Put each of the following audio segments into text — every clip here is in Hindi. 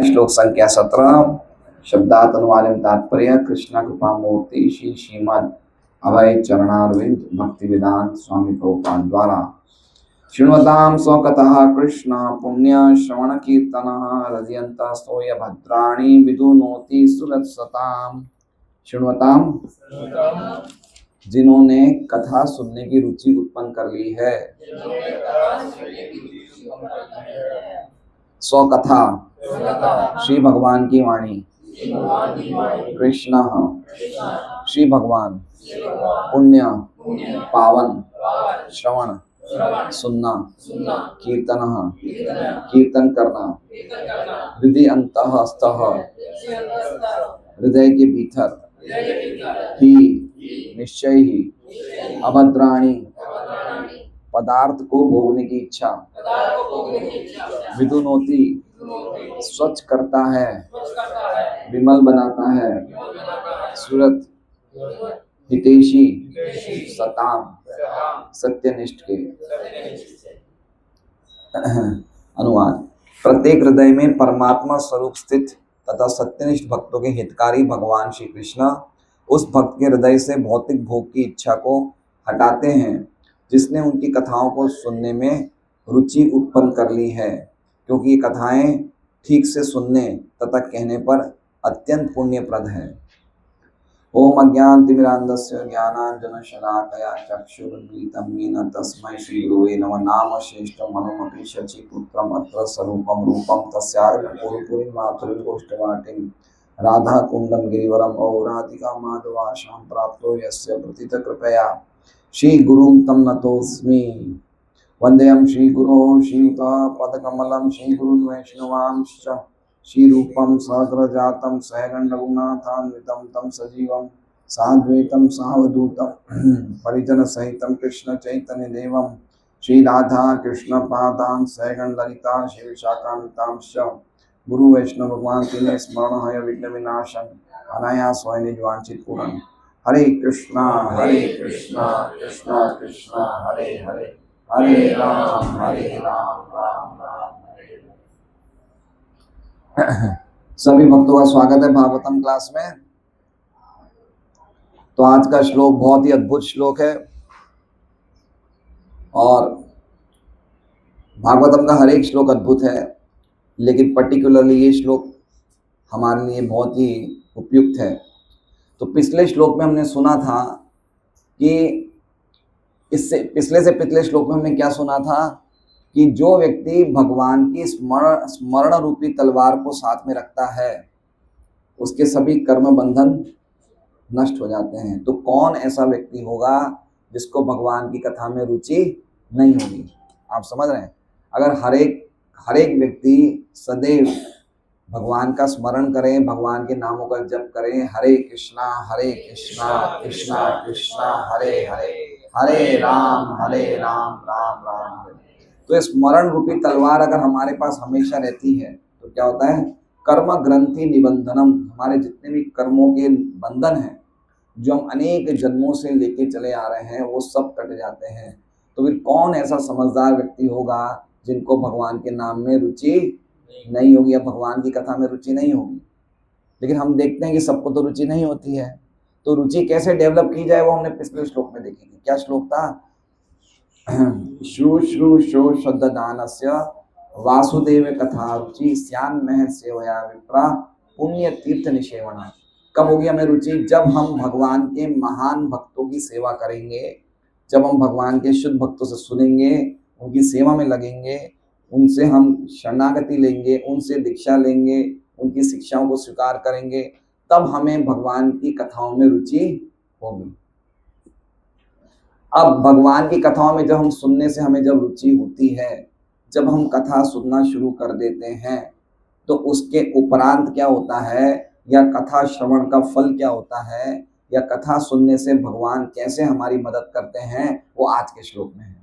श्लोक संख्या 17 शब्दात अनुवादम तात्पर्य कृष्ण कृपा मूर्ति श्री श्रीमद अभय चरणारविंद भक्ति वेदांत स्वामी प्रभुपाद द्वारा शृण्वतां स्वकतः कृष्ण पुण्य श्रवण कीर्तनः हृदयन्त स्तोय भद्राणि विदुनोति सुरत्सताम्। शृण्वतां जिन्होंने कथा सुनने की रुचि उत्पन्न कर ली है। स्वकथा श्री भगवान की वाणी कृष्ण श्री भगवान पुण्य पावन श्रवण सुनना कीर्तन कीर्तन करना हृदय अंतःस्थः हृदय के भीतर ही निश्चय ही अभद्राणी पदार्थ को भोगने की इच्छा विदुनोति स्वच्छ करता है विमल बनाता है सूरत हितेशी सताम सत्यनिष्ठ के। अनुवाद। प्रत्येक हृदय में परमात्मा स्वरूप स्थित तथा सत्यनिष्ठ भक्तों के हितकारी भगवान श्री कृष्ण उस भक्त के हृदय से भौतिक भोग की इच्छा को हटाते हैं जिसने उनकी कथाओं को सुनने में रुचि उत्पन्न कर ली है, क्योंकि ये कथाएं ठीक से सुनने तथा कहने पर अत्यंत पुण्यप्रद है। ओम अज्ञानतिमिरान्धस्य ज्ञानाञ्जनशलाकया चक्षुरुन्मीलितं येन तस्मै श्रीगुरुवे नमः। नाम श्रेष्ठं मनोमपि शचीपुत्रम् अत्र स्वरूपं रूपं तस्यार्कपूर्णपुरीं मातुरीं गोष्ठवाटिं राधाकुण्डं गिरिवरम् औ राधिका माधवाशां प्राप्तो यस्य प्रतितकृपया श्रीगुरुं तं नतोऽस्मि। वन्देऽहं श्रीगुरो श्रीयुतापदकमलं श्रीगुरुन् वैष्णवांश्च श्रीरूपं सहस्रजातं सहगणरघुनाथान्वितं तं सजीवं साद्वैतं सावधूतं परिजनसहितं कृष्णचैतन्यदेवं श्रीराधा कृष्णपादान् सहगणललिता श्रीविशाखान्वितांश्च गुरुवैष्णव भगवान् तिन्हें स्मरण हय विघ्नविनाशं अनायास होय निज वांछित पूरन। हरे कृष्णा कृष्णा कृष्णा हरे हरे हरे राम राम राम। सभी भक्तों का स्वागत है भागवतम क्लास में। तो आज का श्लोक बहुत ही अद्भुत श्लोक है और भागवतम का हर एक श्लोक अद्भुत है, लेकिन पर्टिकुलरली ये श्लोक हमारे लिए बहुत ही उपयुक्त है। तो पिछले श्लोक में हमने सुना था कि इससे पिछले श्लोक में हमने क्या सुना था कि जो व्यक्ति भगवान की स्मरण रूपी तलवार को साथ में रखता है उसके सभी कर्म बंधन नष्ट हो जाते हैं। तो कौन ऐसा व्यक्ति होगा जिसको भगवान की कथा में रुचि नहीं होगी? आप समझ रहे हैं? अगर हर एक व्यक्ति सदैव भगवान का स्मरण करें, भगवान के नामों का जप करें, हरे कृष्णा कृष्णा कृष्णा हरे हरे हरे राम राम राम हरे। तो स्मरण रूपी तलवार अगर हमारे पास हमेशा रहती है तो क्या होता है? कर्म ग्रंथि निबंधनम, हमारे जितने भी कर्मों के बंधन हैं जो हम अनेक जन्मों से लेके चले आ रहे हैं वो सब कट जाते हैं। तो फिर कौन ऐसा समझदार व्यक्ति होगा जिनको भगवान के नाम में रुचि नहीं होगी या भगवान की कथा में रुचि नहीं होगी? लेकिन हम देखते हैं कि सबको तो रुचि नहीं होती है। तो रुचि कैसे डेवलप की जाए वो हमने पिछले श्लोक में देखी थी। क्या श्लोक था? श्रू श्रद्धानस्य वासुदेव कथा रुचि स्यान मह सेवया विप्रा पुण्य तीर्थ निषेवना। कब होगी हमें रुचि? जब हम भगवान के महान भक्तों की सेवा करेंगे, जब हम भगवान के शुद्ध भक्तों से सुनेंगे, उनकी सेवा में लगेंगे, उनसे हम शरणागति लेंगे, उनसे दीक्षा लेंगे, उनकी शिक्षाओं को स्वीकार करेंगे, तब हमें भगवान की कथाओं में रुचि होगी। अब भगवान की कथाओं में जब हम सुनने से हमें जब रुचि होती है, जब हम कथा सुनना शुरू कर देते हैं, तो उसके उपरांत क्या होता है या कथा श्रवण का फल क्या होता है या कथा सुनने से भगवान कैसे हमारी मदद करते हैं वो आज के श्लोक में है।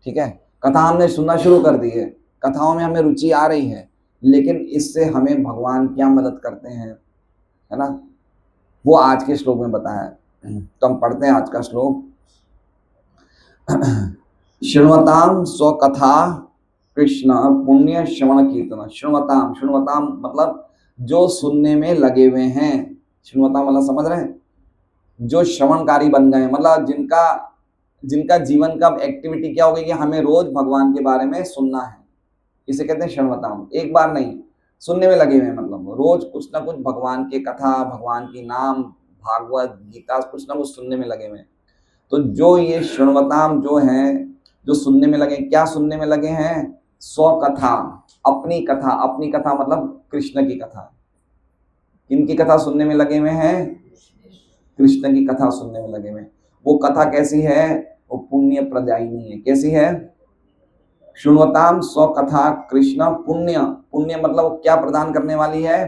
ठीक है, कथा हमने सुनना शुरू कर दी है, कथाओं में हमें रुचि आ रही है, लेकिन इससे हमें भगवान क्या मदद करते हैं, है ना, वो आज के श्लोक में बताया है। तो हम पढ़ते हैं आज का श्लोक। शृण्वतां स्वकथा कृष्ण पुण्य श्रवण कीर्तन। श्रृणवताम, श्रृणवताम मतलब जो सुनने में लगे हुए हैं। श्रृणवताम मतलब समझ रहे हैं, जो श्रवणकारी बन गए, मतलब जिनका जिनका जीवन का एक्टिविटी क्या होगी कि हमें रोज भगवान के बारे में सुनना है, इसे कहते हैं श्रवणवताम। एक बार नहीं, सुनने में लगे हुए हैं, मतलब रोज कुछ ना कुछ भगवान के कथा, भगवान की नाम, भागवत गीता, कुछ ना कुछ सुनने में लगे हुए हैं। तो जो ये श्रृणवताम जो हैं, जो सुनने में लगे, क्या सुनने में लगे हैं? स्वकथा, अपनी कथा। अपनी कथा मतलब कृष्ण की कथा। किनकी कथा सुनने में लगे हुए हैं? कृष्ण की कथा सुनने में लगे हुए हैं। वो कथा कैसी है? वो पुण्य प्रदायिनी है। कैसी है? श्रृणवताम स्वकथा कृष्ण पुण्य। पुण्य मतलब क्या प्रदान करने वाली है?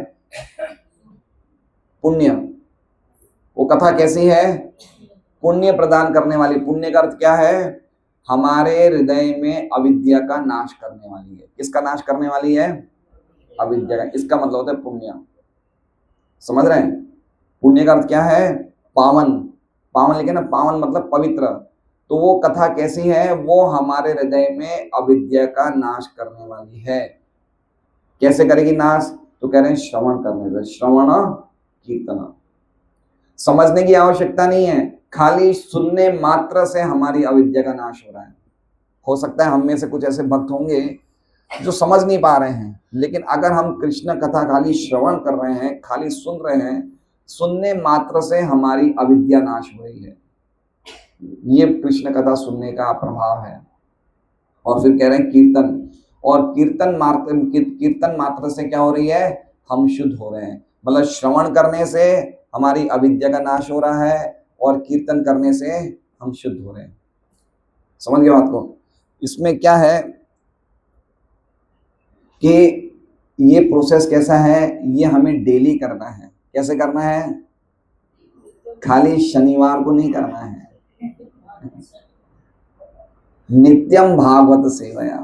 पुण्य। वो कथा कैसी है? पुण्य प्रदान करने वाली। पुण्य का अर्थ क्या है? हमारे हृदय में अविद्या का नाश करने वाली है। किसका नाश करने वाली है? अविद्या का। इसका मतलब होता है पुण्य। समझ रहे हैं? पुण्य का अर्थ क्या है? पावन। पावन लिखे ना, पावन मतलब पवित्र। तो वो कथा कैसी है? वो हमारे हृदय में अविद्या का नाश करने वाली है। कैसे करेगी नाश? तो कह रहे हैं श्रवण करने से। श्रवण कीर्तन। समझने की आवश्यकता नहीं है, खाली सुनने मात्र से हमारी अविद्या का नाश हो रहा है। हो सकता है हम में से कुछ ऐसे भक्त होंगे जो समझ नहीं पा रहे हैं, लेकिन अगर हम कृष्ण कथा खाली श्रवण कर रहे हैं, खाली सुन रहे हैं, सुनने मात्र से हमारी अविद्या नाश हो रही है। ये कृष्ण कथा सुनने का प्रभाव है। और फिर कह रहे हैं कीर्तन। और कीर्तन मात्र से क्या हो रही है? हम शुद्ध हो रहे हैं। मतलब श्रवण करने से हमारी अविद्या का नाश हो रहा है और कीर्तन करने से हम शुद्ध हो रहे हैं। समझ गए बात को? इसमें क्या है कि ये प्रोसेस कैसा है, ये हमें डेली करना है। कैसे करना है? खाली शनिवार को नहीं करना है। नित्यम भागवत सेवया।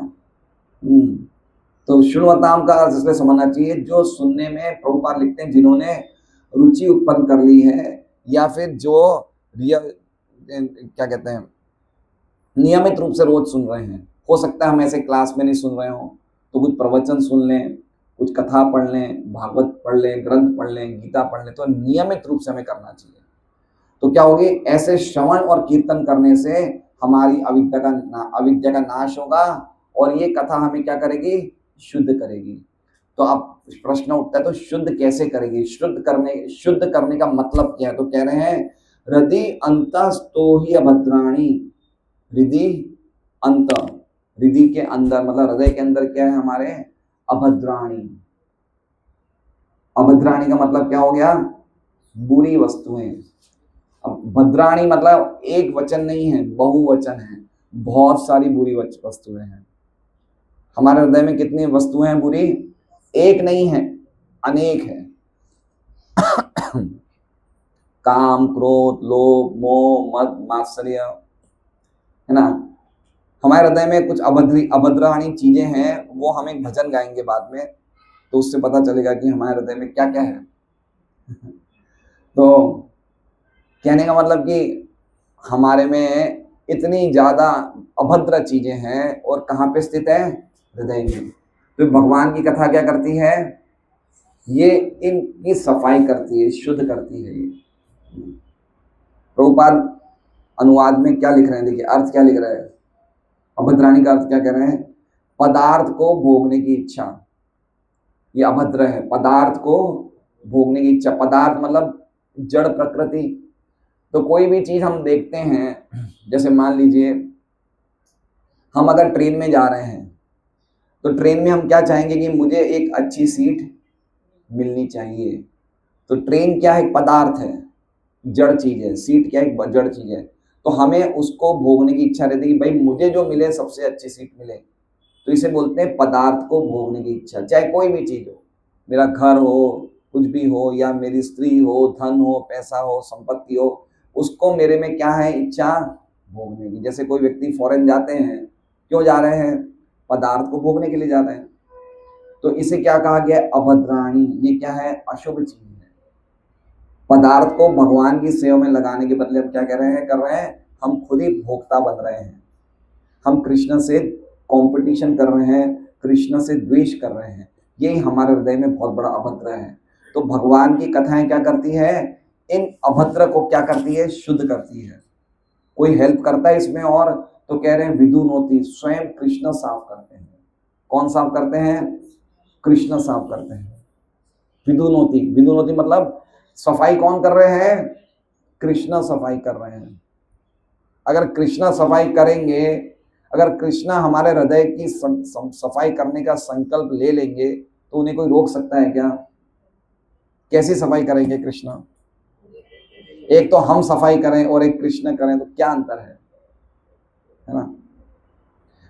तो श्रृणवताम का अर्थ इसमें समझना चाहिए, जो सुनने में, प्रभुपाद लिखते हैं, जिन्होंने रुचि उत्पन्न कर ली है, या फिर जो क्या कहते हैं, नियमित रूप से रोज सुन रहे हैं। हो सकता है हम ऐसे क्लास में नहीं सुन रहे हो, तो कुछ प्रवचन सुन लें, कुछ कथा पढ़ लें, भागवत पढ़ लें, ग्रंथ पढ़ लें, गीता पढ़ लें, तो नियमित रूप से हमें करना चाहिए। तो क्या होगी? ऐसे श्रवण और कीर्तन करने से हमारी अविद्या का नाश होगा, और ये कथा हमें क्या करेगी? शुद्ध करेगी। तो अब प्रश्न उठता है, तो शुद्ध कैसे करेगी? शुद्ध करने का मतलब क्या है? तो कह रहे हैं हृदि अंतस्तो ही अभद्राणी। हृदि अंत, हृदय के अंदर मतलब हृदय के अंदर क्या है हमारे? अभद्राणी। अभद्राणी का मतलब क्या हो गया? बुरी वस्तुएं। अब भद्राणी मतलब एक वचन नहीं है, बहुवचन है। बहुत सारी बुरी वस्तुएं हैं हमारे हृदय में। कितनी वस्तुएं हैं बुरी? एक नहीं है, अनेक है। काम, क्रोध, लोभ, मोह, मद, मात्सर्य, है ना। हमारे हृदय में कुछ अभद्राणी चीजें हैं, वो हम एक भजन गाएंगे बाद में, तो उससे पता चलेगा कि हमारे हृदय में क्या क्या है। तो कहने का मतलब कि हमारे में इतनी ज्यादा अभद्र चीजें हैं, और कहाँ पे स्थित है? हृदय में। तो भगवान की कथा क्या करती है? ये इनकी सफाई करती है, शुद्ध करती है। ये प्रभुपाद अनुवाद में क्या लिख रहे हैं, देखिए अर्थ क्या लिख रहे हैं। अभद्राणी का अर्थ क्या कह रहे हैं? पदार्थ को भोगने की इच्छा। ये अभद्र है, पदार्थ को भोगने की इच्छा। पदार्थ मतलब जड़ प्रकृति। तो कोई भी चीज हम देखते हैं, जैसे मान लीजिए हम अगर ट्रेन में जा रहे हैं, तो ट्रेन में हम क्या चाहेंगे कि मुझे एक अच्छी सीट मिलनी चाहिए। तो ट्रेन क्या है? पदार्थ है, जड़ चीज है। सीट क्या है? जड़ चीज है। तो हमें उसको भोगने की इच्छा रहती है कि भाई मुझे जो मिले सबसे अच्छी सीट मिले। तो इसे बोलते हैं पदार्थ को भोगने की इच्छा। चाहे कोई भी चीज हो, मेरा घर हो, कुछ भी हो, या मेरी स्त्री हो, धन हो, पैसा हो, संपत्ति हो, उसको मेरे में क्या है? इच्छा भोगने की। जैसे कोई व्यक्ति फॉरेन जाते हैं, क्यों जा रहे हैं? पदार्थ को भोगने के लिए जा रहे हैं। तो इसे क्या कहा गया? अभद्राणी। ये क्या है? अशुभ चीज है। पदार्थ को भगवान की सेवा में लगाने के बदले हम क्या कर रहे हैं? हम खुद ही भोक्ता बन रहे हैं। हम कृष्ण से कंपटीशन कर रहे हैं, कृष्ण से द्वेष कर रहे हैं, यही हमारे हृदय में बहुत बड़ा अभद्र है। तो भगवान की कथाएं क्या करती है, इन अभद्र को क्या करती है, शुद्ध करती है। कोई हेल्प करता है इसमें, और तो कह रहे हैं विदुनोति, स्वयं कृष्ण साफ करते हैं। कौन साफ करते हैं, कृष्ण साफ करते हैं। विदुनोति, विदुनोति मतलब सफाई कौन कर रहे हैं, कृष्ण सफाई कर रहे हैं। अगर कृष्ण सफाई करेंगे, अगर कृष्ण हमारे हृदय की सफाई करने का संकल्प ले लेंगे तो उन्हें कोई रोक सकता है क्या? कैसी सफाई करेंगे कृष्ण? एक तो हम सफाई करें और एक कृष्ण करें, तो क्या अंतर है ना?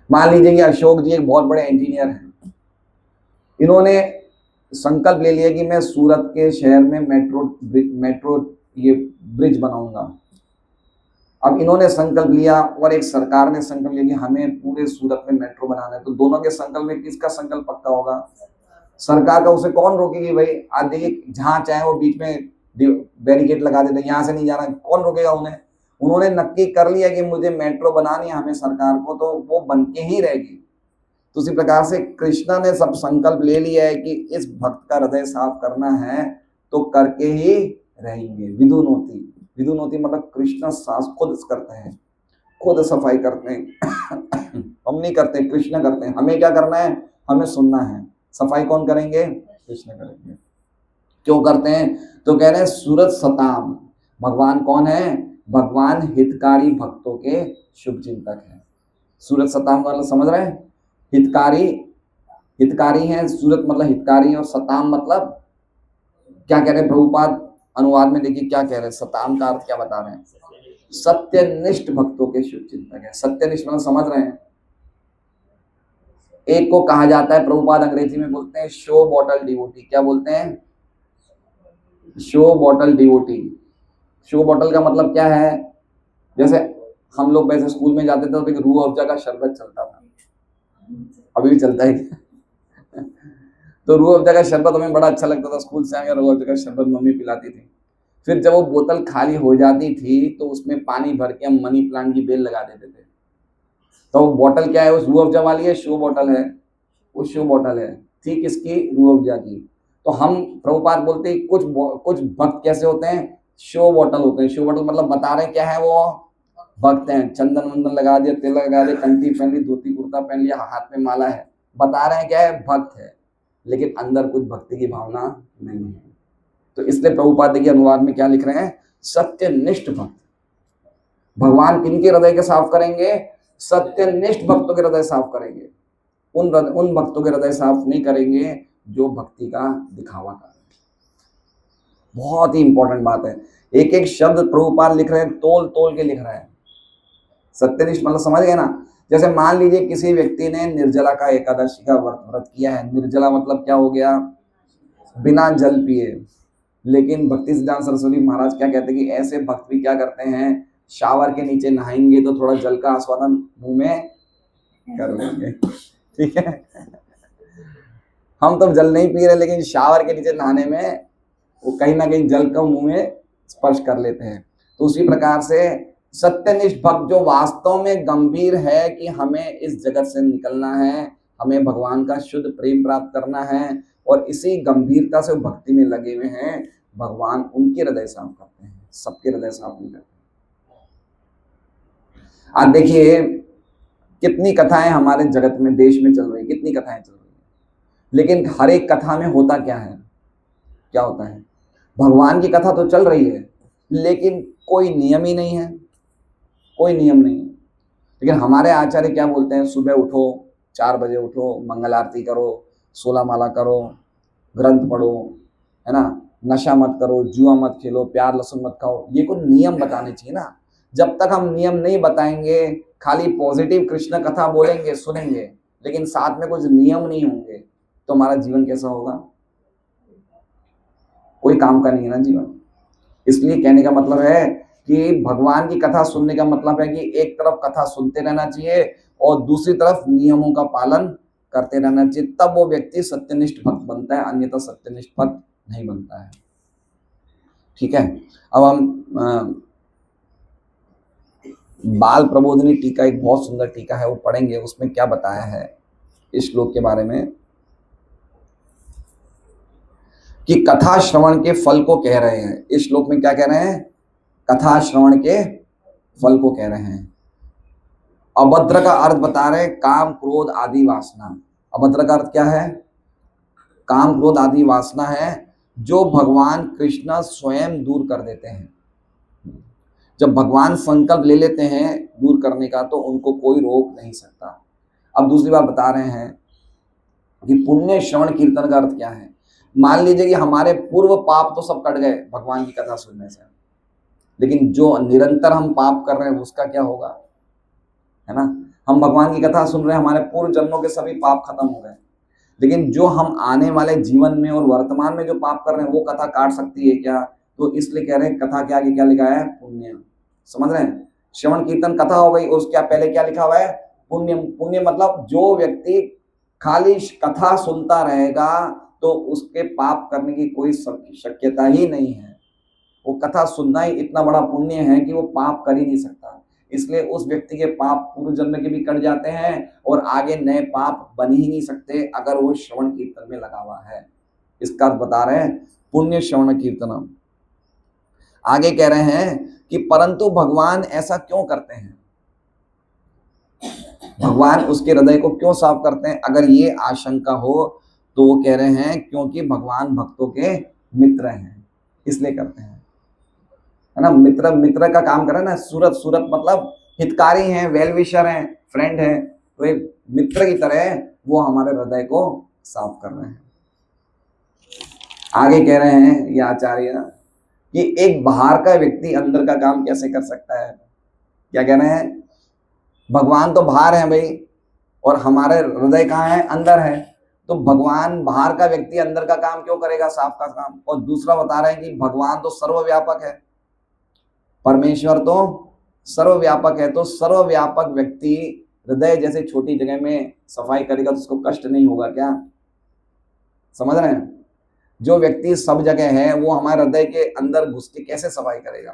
मान लीजिए कि अशोक जी एक बहुत बड़े इंजीनियर हैं, इन्होंने संकल्प ले लिया कि मैं सूरत के शहर में मेट्रो ये ब्रिज बनाऊंगा। अब इन्होंने संकल्प लिया और एक सरकार ने संकल्प लिया कि हमें पूरे सूरत में मेट्रो बनाना है, तो दोनों के संकल्प में किसका संकल्प पक्का होगा? सरकार का। उसे कौन रोकेगी भाई? आज देखिए जहां चाहे वो बीच में बैरिकेड लगा देते, यहाँ से नहीं जाना, कौन रोकेगा उन्हें? उन्होंने नक्की कर लिया कि मुझे मेट्रो बनानी है हमें सरकार को, तो वो बन के ही रहेगी। तो उसी प्रकार से कृष्णा ने सब संकल्प ले लिया है कि इस भक्त का हृदय साफ करना है तो करके ही रहेंगे। विदुनोति, विदुनोति मतलब कृष्ण साफ खुद करते हैं, खुद सफाई करते हैं। हम नहीं करते, कृष्ण करते हैं। हमें क्या करना है, हमें सुनना है। सफाई कौन करेंगे, कृष्ण करेंगे। क्यों करते हैं, तो कह रहे हैं सूरत सताम, भगवान कौन है, भगवान हितकारी भक्तों के शुभ चिंतक है। सूरत सताम वाला समझ रहे हैं, हितकारी, हितकारी है सूरत मतलब हितकारी, और सताम मतलब क्या कह रहे हैं प्रभुपाद अनुवाद में, देखिए क्या कह रहे हैं, सताम का अर्थ क्या बता रहे हैं, सत्यनिष्ठ भक्तों के शुभ चिंतक है। सत्यनिष्ठ मतलब समझ रहे हैं, एक को कहा जाता है, प्रभुपाद अंग्रेजी में बोलते हैं शो बॉटल डिवोटी। क्या बोलते हैं, show bottle devotee. Show bottle का मतलब क्या है, जैसे हम लोग वैसे स्कूल में जाते थे तो एक रूह अफ़ज़ा का शरबत चलता था, अभी भी चलता है तो रूह अफ़ज़ा का शरबत हमें बड़ा अच्छा लगता था, स्कूल से आए रूह अफ़ज़ा का शरबत मम्मी पिलाती थी। फिर जब वो बोतल खाली हो जाती थी तो उसमें पानी भर के हम मनी प्लांट की बेल लगा देते थे। तो बोतल क्या है, उस रूह अफ़ज़ा वाली है, शो बॉटल है, वो शो बॉटल है, थी किसकी, रूह अफ़ज़ा की। तो हम प्रभुपाद बोलते हैं कुछ भक्त कैसे होते हैं, शो बॉटल होते हैं। शो बॉटल मतलब बता रहे क्या है, वो भक्त हैं, चंदन वंदन लगा दिया, तेल लगा दिया, कंठी पहन ली, धोती कुर्ता पहन लिया, हाथ में माला है, बता रहे हैं क्या है, भक्त है, लेकिन अंदर कुछ भक्ति की भावना नहीं है। तो इसलिए प्रभुपाद देखिए अनुवाद में क्या लिख रहे हैं, सत्यनिष्ठ भक्त। भगवान किनके हृदय के साफ करेंगे, सत्यनिष्ठ भक्तों के हृदय साफ करेंगे। उन भक्तों के हृदय साफ नहीं करेंगे जो भक्ति का दिखावा कर रहे हैं। बहुत ही इंपॉर्टेंट बात है, एक एक शब्द प्रभुपाद लिख रहे हैं, तोल तोल के लिख रहे हैं। सत्यनिष्ठ मतलब समझ गए ना, जैसे मान लीजिए किसी व्यक्ति ने निर्जला का एकादशी का व्रत किया है। निर्जला मतलब क्या हो गया, बिना जल पिए। लेकिन भक्ति सिद्धांत सरस्वती महाराज क्या कहते हैं कि ऐसे भक्त भी क्या करते हैं, शावर के नीचे नहाएंगे तो थोड़ा जल का आस्वादन मुंह में कर लेंगे। ठीक है, हम तो जल नहीं पी रहे, लेकिन शावर के नीचे नहाने में वो कहीं ना कहीं जल का मुंह में स्पर्श कर लेते हैं। तो उसी प्रकार से सत्यनिष्ठ भक्त जो वास्तव में गंभीर है कि हमें इस जगत से निकलना है, हमें भगवान का शुद्ध प्रेम प्राप्त करना है, और इसी गंभीरता से भक्ति में लगे हुए हैं, भगवान उनके हृदय साफ करते हैं, सबके हृदय साफ नहीं करते। आज देखिए कितनी कथाएं हमारे जगत में, देश में चल रही, कितनी कथाएं चल रही है, लेकिन हर एक कथा में होता क्या है, क्या होता है, भगवान की कथा तो चल रही है लेकिन कोई नियम ही नहीं है, कोई नियम नहीं है। लेकिन हमारे आचार्य क्या बोलते हैं, सुबह उठो, 4 बजे उठो, मंगल आरती करो, 16 माला करो, ग्रंथ पढ़ो, है ना, नशा मत करो, जुआ मत खेलो, प्यार लहसुन मत खाओ। ये कोई नियम बताने चाहिए ना। जब तक हम नियम नहीं बताएंगे, खाली पॉजिटिव कृष्ण कथा बोलेंगे, सुनेंगे, लेकिन साथ में कुछ नियम नहीं होंगे, तो हमारा जीवन कैसा होगा, कोई काम का नहीं है ना जीवन। इसलिए कहने का मतलब है कि भगवान की कथा सुनने का मतलब है कि एक तरफ कथा सुनते रहना चाहिए और दूसरी तरफ नियमों का पालन करते रहना चाहिए, तब वो व्यक्ति सत्यनिष्ठ भक्त बनता है, अन्यथा सत्यनिष्ठ भक्त नहीं बनता है। ठीक है, अब हम बाल प्रबोधिनी टीका एक बहुत सुंदर टीका है, वो पढ़ेंगे। उसमें क्या बताया है इस श्लोक के बारे में कि कथा श्रवण के फल को कह रहे हैं। इस श्लोक में क्या कह रहे हैं? कथा श्रवण के फल को कह रहे हैं। अभद्र का अर्थ बता रहे हैं, काम क्रोध आदि वासना। अभद्र का अर्थ क्या है? काम क्रोध आदि वासना है जो भगवान कृष्ण स्वयं दूर कर देते हैं। जब भगवान संकल्प ले लेते हैं दूर करने का तो उनको कोई रोक नहीं सकता। अब दूसरी बात बता रहे हैं कि पुण्य श्रवण कीर्तन का अर्थ क्या है। मान लीजिए कि हमारे पूर्व पाप तो सब कट गए भगवान की कथा सुनने से, लेकिन जो निरंतर हम पाप कर रहे हैं उसका क्या होगा, है ना। हम भगवान की कथा सुन रहे हैं, हमारे पूर्व जन्मों के सभी पाप खत्म हो गए, लेकिन जो हम आने वाले जीवन में और वर्तमान में जो पाप कर रहे हैं वो कथा काट सकती है क्या? तो इसलिए कह रहे हैं कथा के आगे क्या लिखा है? पुण्य। समझ रहे हैं? श्रवण कीर्तन कथा हो गई, उसके पहले क्या लिखा हुआ है? पुण्य। पुण्य मतलब जो व्यक्ति खाली कथा सुनता रहेगा तो उसके पाप करने की कोई शक्यता ही नहीं है। वो कथा सुनना ही इतना बड़ा पुण्य है कि वो पाप कर ही नहीं सकता। इसलिए उस व्यक्ति के पाप पूर्व जन्म के भी कट जाते हैं और आगे नए पाप बन ही नहीं सकते अगर वो श्रवण कीर्तन में लगा हुआ है। इसका बता रहे हैं पुण्य श्रवण कीर्तनम। आगे कह रहे हैं कि परंतु भगवान ऐसा क्यों करते हैं? भगवान उसके हृदय को क्यों साफ करते हैं? अगर ये आशंका हो तो वो कह रहे हैं क्योंकि भगवान भक्तों के मित्र हैं, इसलिए करते हैं, है ना। मित्र मित्र का काम करे ना। सूरत सूरत मतलब हितकारी हैं, वेल विशर हैं, फ्रेंड हैं, तो एक मित्र की तरह वो हमारे हृदय को साफ कर रहे हैं। आगे कह रहे हैं ये आचार्य कि एक बाहर का व्यक्ति अंदर का काम कैसे कर सकता है। क्या कह रहे हैं? भगवान तो बाहर है भाई और हमारे हृदय कहाँ है? अंदर है। तो भगवान बाहर का व्यक्ति अंदर का काम क्यों करेगा, साफ का काम। और दूसरा बता रहे हैं कि भगवान तो सर्वव्यापक है, परमेश्वर तो सर्वव्यापक है। तो सर्वव्यापक व्यक्ति हृदय जैसे छोटी जगह में सफाई करेगा तो उसको कष्ट नहीं होगा क्या? समझ रहे हैं? जो व्यक्ति सब जगह है वो हमारे हृदय के अंदर घुस के कैसे सफाई करेगा,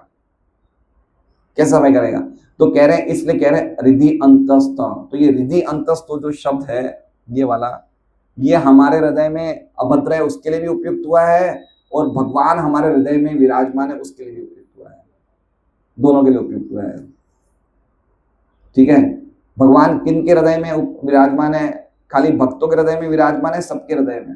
कैसे सफाई करेगा? तो कह रहे हैं, इसलिए कह रहे हैं हृदय अंतस्थ। तो ये हृदय अंतस्थ जो शब्द है ये वाला, ये हमारे हृदय में अभद्र है उसके लिए भी उपयुक्त हुआ है और भगवान हमारे हृदय में विराजमान है उसके लिए भी उपयुक्त हुआ है, दोनों के लिए उपयुक्त हुआ है। ठीक है। भगवान किन के हृदय में विराजमान है? खाली भक्तों के हृदय में विराजमान है, सबके हृदय में?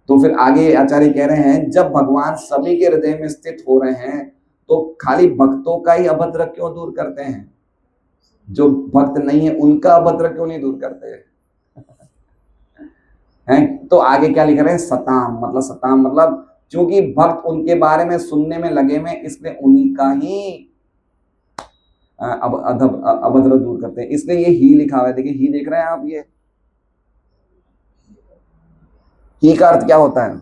तो फिर आगे आचार्य कह रहे हैं जब भगवान सभी के हृदय में स्थित हो रहे हैं तो खाली भक्तों का ही अभद्र क्यों दूर करते हैं? जो भक्त नहीं है उनका अभद्र क्यों नहीं दूर करते हैं? तो आगे क्या लिख रहे हैं? सताम। मतलब सताम मतलब क्योंकि भक्त उनके बारे में सुनने में लगे में, इसलिए उन्हीं का ही अभद्र दूर करते हैं। इसलिए ये ही लिखा हुआ है। देखिए ही देख रहे हैं आप, ये ही का अर्थ क्या होता है?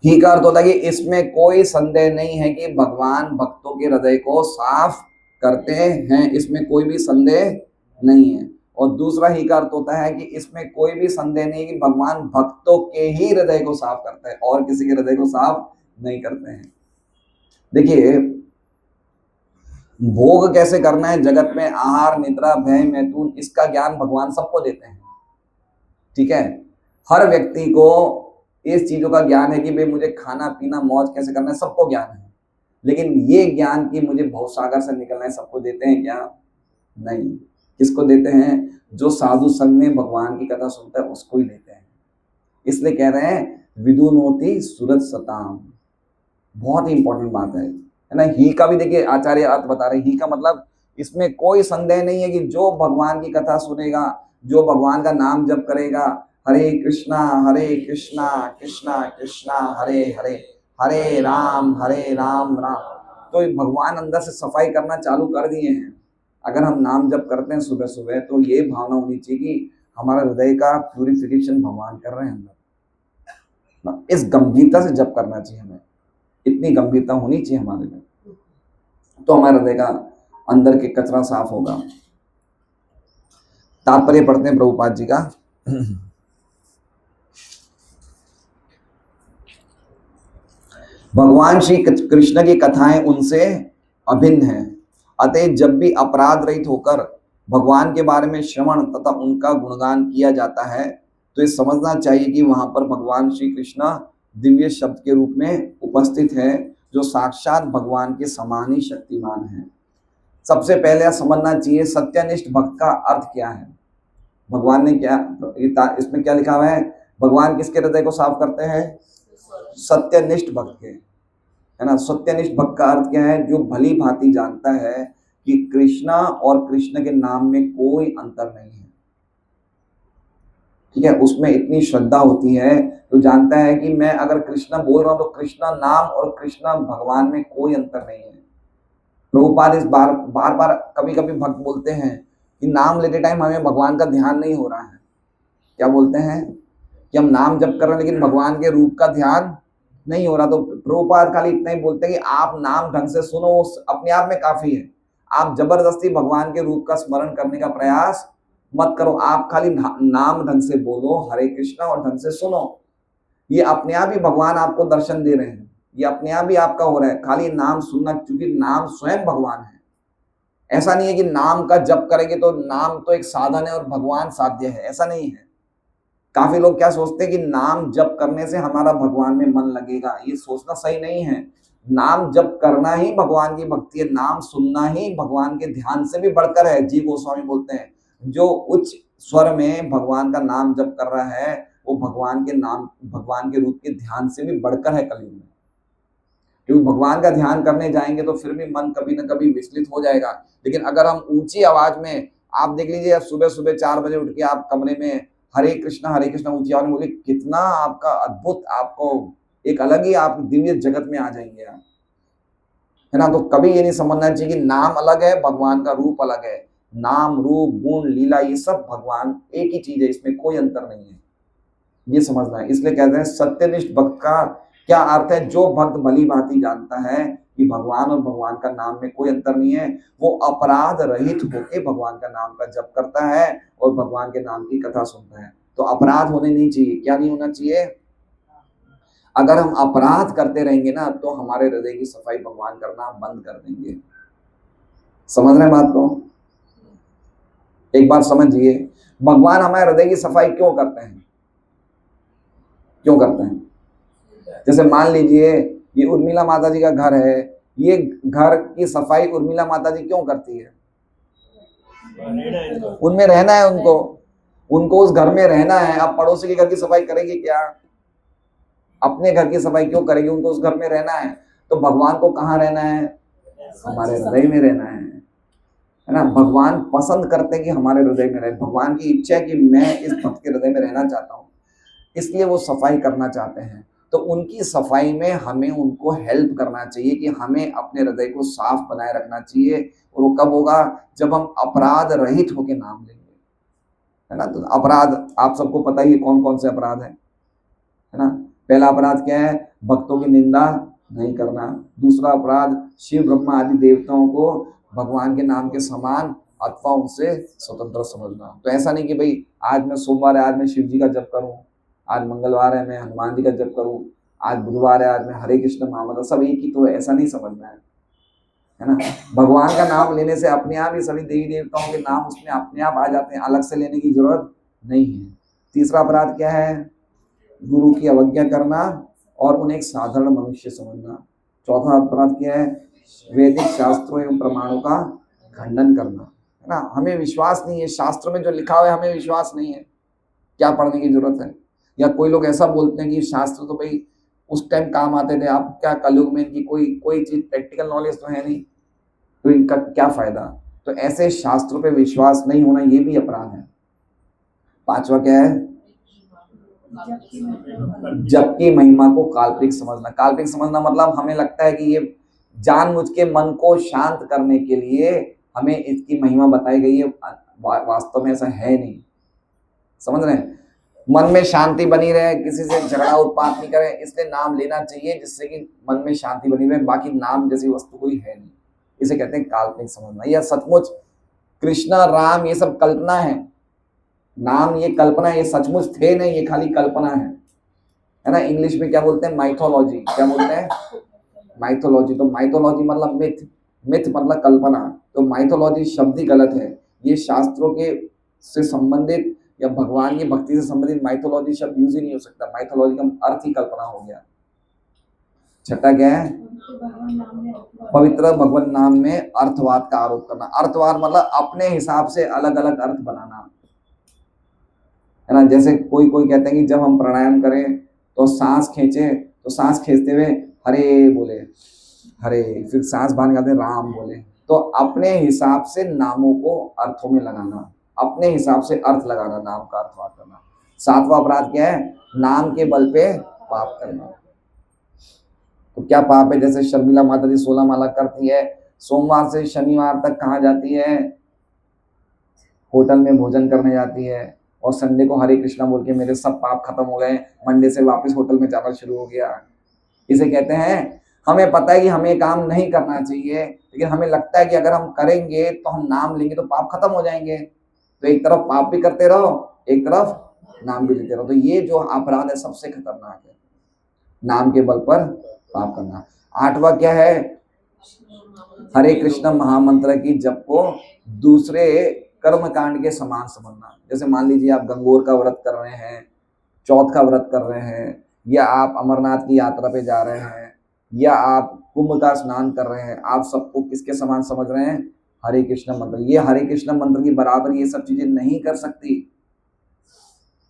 ही का अर्थ होता है कि इसमें कोई संदेह नहीं है कि भगवान भक्तों के हृदय को साफ करते हैं, इसमें कोई भी संदेह नहीं है। और दूसरा ही का अर्थ होता है कि इसमें कोई भी संदेह नहीं कि भगवान भक्तों के ही हृदय को साफ करते हैं और किसी के हृदय को साफ नहीं करते हैं। देखिए भोग कैसे करना है जगत में, आहार निद्रा भय मैथुन, इसका ज्ञान भगवान सबको देते हैं। ठीक है। हर व्यक्ति को इस चीजों का ज्ञान है कि भाई मुझे खाना पीना मौज कैसे करना है, सबको ज्ञान है। लेकिन ये ज्ञान कि मुझे भवसागर से निकलना है सबको देते हैं क्या? नहीं। किसको देते हैं? जो साधु संग में भगवान की कथा सुनता है उसको ही देते हैं। इसलिए कह रहे हैं विदुनोति सुरत सताम। बहुत ही इंपॉर्टेंट बात है ना। ही का भी देखिए आचार्य अर्थ बता रहे हैं। ही का मतलब इसमें कोई संदेह नहीं है कि जो भगवान की कथा सुनेगा, जो भगवान का नाम जप करेगा, हरे कृष्णा कृष्णा कृष्णा हरे हरे, हरे राम राम, तो भगवान अंदर से सफाई करना चालू कर दिए हैं। अगर हम नाम जप करते हैं सुबह सुबह तो ये भावना होनी चाहिए कि हमारा हृदय का प्यूरिफिकेशन भगवान कर रहे हैं अंदर। इस गंभीरता से जप करना चाहिए हमें, इतनी गंभीरता होनी चाहिए हमारे में, तो हमारे हृदय का अंदर के कचरा साफ होगा। तात्पर्य पढ़ते हैं प्रभुपाद जी का। भगवान श्री कृष्ण की कथाएं उनसे अभिन्न है। अतः जब भी अपराध रहित होकर भगवान के बारे में श्रवण तथा उनका गुणगान किया जाता है तो ये समझना चाहिए कि वहां पर भगवान श्री कृष्ण दिव्य शब्द के रूप में उपस्थित है, जो साक्षात भगवान के समान ही शक्तिमान है। सबसे पहले समझना चाहिए सत्यनिष्ठ भक्त का अर्थ क्या है। भगवान ने क्या इसमें क्या लिखा हुआ है, भगवान किसके हृदय को साफ करते हैं, सत्यनिष्ठ भक्त के, है ना। सत्यनिष्ठ भक्त का अर्थ क्या है, जो भली भांति जानता है कि कृष्णा और कृष्ण के नाम में कोई अंतर नहीं है, ठीक है। उसमें इतनी श्रद्धा होती है तो जानता है कि मैं अगर कृष्णा बोल रहा हूं तो कृष्णा नाम और कृष्णा भगवान में कोई अंतर नहीं है। प्रभुपाद इस बार बार कभी कभी भक्त बोलते हैं कि नाम लेते टाइम हमें भगवान का ध्यान नहीं हो रहा है। क्या बोलते हैं कि हम नाम जप कर रहे हैं लेकिन भगवान के रूप का ध्यान नहीं हो रहा। तो प्रभुपाद खाली इतना ही बोलते हैं कि आप नाम ढंग से सुनो, अपने आप में काफी है। आप जबरदस्ती भगवान के रूप का स्मरण करने का प्रयास मत करो, आप खाली नाम ढंग से बोलो हरे कृष्णा और ढंग से सुनो। ये अपने आप ही भगवान आपको दर्शन दे रहे हैं, ये अपने आप ही आपका हो रहा है, खाली नाम सुनना, क्योंकि नाम स्वयं भगवान है। ऐसा नहीं है कि नाम का जप करेंगे तो नाम तो एक साधन है और भगवान साध्य है, ऐसा नहीं है। काफी लोग क्या सोचते हैं कि नाम जप करने से हमारा भगवान में मन लगेगा, ये सोचना सही नहीं है। नाम जप करना ही भगवान की भक्ति है, नाम सुनना ही भगवान के ध्यान से भी बढ़कर है। जी गोस्वामी बोलते हैं जो उच्च स्वर में भगवान का नाम जप कर रहा है वो भगवान के नाम, भगवान के रूप के ध्यान से भी बढ़कर है कलयुग में। क्योंकि भगवान का ध्यान करने जाएंगे तो फिर भी मन कभी ना कभी विचलित हो जाएगा। लेकिन अगर हम ऊंची आवाज में, आप देख लीजिए सुबह सुबह 4 बजे उठ के आप कमरे में हरे कृष्णा ऊंची आवाज में बोले, कितना आपका अद्भुत, आपको एक अलग ही आप दिव्य जगत में आ जाएंगे आप, है ना। तो कभी ये नहीं समझना चाहिए कि नाम अलग है भगवान का रूप अलग है। नाम रूप गुण लीला ये सब भगवान एक ही चीज है, इसमें कोई अंतर नहीं है, ये समझना है। इसलिए कहते हैं सत्यनिष्ठ भक्त का क्या अर्थ है, जो भक्त भली भांति जानता है कि भगवान और भगवान का नाम में कोई अंतर नहीं है, वो अपराध रहित होकर भगवान का नाम का जप करता है और भगवान के नाम की कथा सुनता है। तो अपराध होने नहीं चाहिए। क्या नहीं होना चाहिए? अगर हम अपराध करते रहेंगे ना तो हमारे हृदय की सफाई भगवान करना बंद कर देंगे। समझ रहे हैं बात को? एक बात समझिए, भगवान हमारे हृदय की सफाई क्यों करते हैं? क्यों करते हैं? जैसे मान लीजिए ये उर्मिला माता जी का घर है, ये घर की सफाई उर्मिला माता जी क्यों करती है? उनमें रहना है उनको उस घर में रहना है। अब पड़ोसी के घर की सफाई करेगी क्या? अपने घर की सफाई क्यों करेगी? उनको उस घर में रहना है। तो भगवान को कहाँ रहना है? हमारे हृदय में रहना है ना। भगवान पसंद करते हैं कि हमारे हृदय में रहे। भगवान की इच्छा है कि मैं इस भक्त के हृदय में रहना चाहता हूँ, इसलिए वो सफाई करना चाहते हैं। तो उनकी सफाई में हमें उनको हेल्प करना चाहिए कि हमें अपने हृदय को साफ बनाए रखना चाहिए। और वो कब होगा? जब हम अपराध रहित होकर नाम लेंगे, है ना। तो अपराध आप सबको पता ही है कौन कौन से अपराध है ना। पहला अपराध क्या है? भक्तों की निंदा नहीं करना। दूसरा अपराध शिव ब्रह्मा आदि देवताओं को भगवान के नाम के समान अथवा उनसे स्वतंत्र समझना। तो ऐसा नहीं कि भाई आज मैं सोमवार है आज मैं शिव जी का जप करूं, आज मंगलवार है मैं हनुमान जी का जप करूं, आज बुधवार है आज मैं हरे कृष्ण महामंत्र, सब एक ही तो है, ऐसा नहीं समझना है ना। भगवान का नाम लेने से अपने आप ही सभी देवी देवताओं के नाम उसमें अपने आप आ जाते हैं, अलग से लेने की जरूरत नहीं है। तीसरा अपराध क्या है? गुरु की अवज्ञा करना और उन्हें एक साधारण मनुष्य समझना। चौथा अपराध क्या है? वैदिक शास्त्रों एवं प्रमाणों का खंडन करना, है ना। हमें विश्वास नहीं है शास्त्र में जो लिखा हुआ है, हमें विश्वास नहीं है, क्या पढ़ने की जरूरत है? या कोई लोग ऐसा बोलते हैं कि शास्त्र तो भाई उस टाइम काम आते थे, आप क्या कलयुग में इनकी कोई चीज प्रैक्टिकल नॉलेज तो है नहीं, तो इनका क्या फायदा? तो ऐसे शास्त्रों पे विश्वास नहीं होना ये भी अपराध है। पांचवा क्या है? जप की महिमा को काल्पनिक समझना। काल्पनिक समझना मतलब हमें लगता है कि ये जानबूझ के मन को शांत करने के लिए हमें इसकी महिमा बताई गई है, वास्तव में ऐसा है नहीं। समझ रहे हैं? मन में शांति बनी रहे, किसी से झगड़ा उत्पात नहीं करें, इसलिए नाम लेना चाहिए जिससे कि मन में शांति बनी रहे। बाकी नाम जैसी वस्तु कोई है नहीं, इसे कहते हैं काल्पनिक समझना। यह सचमुच कृष्णा राम ये सब कल्पना है, नाम ये कल्पना है, ये सचमुच थे नहीं, ये खाली कल्पना है ना। इंग्लिश में क्या बोलते हैं? माइथोलॉजी। क्या बोलते हैं? माइथोलॉजी। तो माइथोलॉजी मतलब मिथ, मिथ मतलब कल्पना, तो माइथोलॉजी शब्द ही गलत है। ये शास्त्रों के से संबंधित या भगवान की भक्ति से संबंधित माइथोलॉजी शब्द यूज ही नहीं हो सकता। माइथोलॉजी का अर्थ ही कल्पना हो गया। छठा क्या है? पवित्र भगवान नाम में अर्थवाद का आरोप करना। अर्थवाद मतलब अपने हिसाब से अलग अलग अर्थ बनाना, है ना। जैसे कोई कोई कहते हैं कि जब हम प्राणायाम करें तो सांस खींचे, तो सांस खींचते हुए हरे बोले, हरे, फिर सांस बाहर निकालते राम बोले। तो अपने हिसाब से नामों को अर्थों में लगाना, अपने हिसाब से अर्थ लगाना, नाम का अर्थवाद करना। सातवां अपराध क्या है? नाम के बल पे पाप करना। तो क्या पाप है? जैसे शर्मिला माता जी 16 माला करती है, सोमवार से शनिवार तक कहाँ जाती है? होटल में भोजन करने जाती है, और संडे को हरे कृष्णा बोल के मेरे सब पाप खत्म हो गए, मंडे से वापस होटल में जाना शुरू हो गया। इसे कहते हैं, हमें पता है कि हमें काम नहीं करना चाहिए, लेकिन हमें लगता है कि अगर हम करेंगे तो हम नाम लेंगे तो पाप खत्म हो जाएंगे। तो एक तरफ पाप भी करते रहो, एक तरफ नाम भी लेते रहो। तो ये जो अपराध है सबसे खतरनाक है, नाम के बल पर पाप करना। आठवां क्या है? हरे कृष्ण महामंत्र की जप को दूसरे कर्म कांड के समान समझना। जैसे मान लीजिए आप गंगोर का व्रत कर रहे हैं, चौथ का व्रत कर रहे हैं, या आप अमरनाथ की यात्रा पे जा रहे हैं, या आप कुंभ का स्नान कर रहे हैं, आप सबको किसके समान समझ रहे हैं? हरे कृष्ण मंत्र। ये हरे कृष्ण मंत्र की बराबर ये सब चीजें नहीं कर सकती,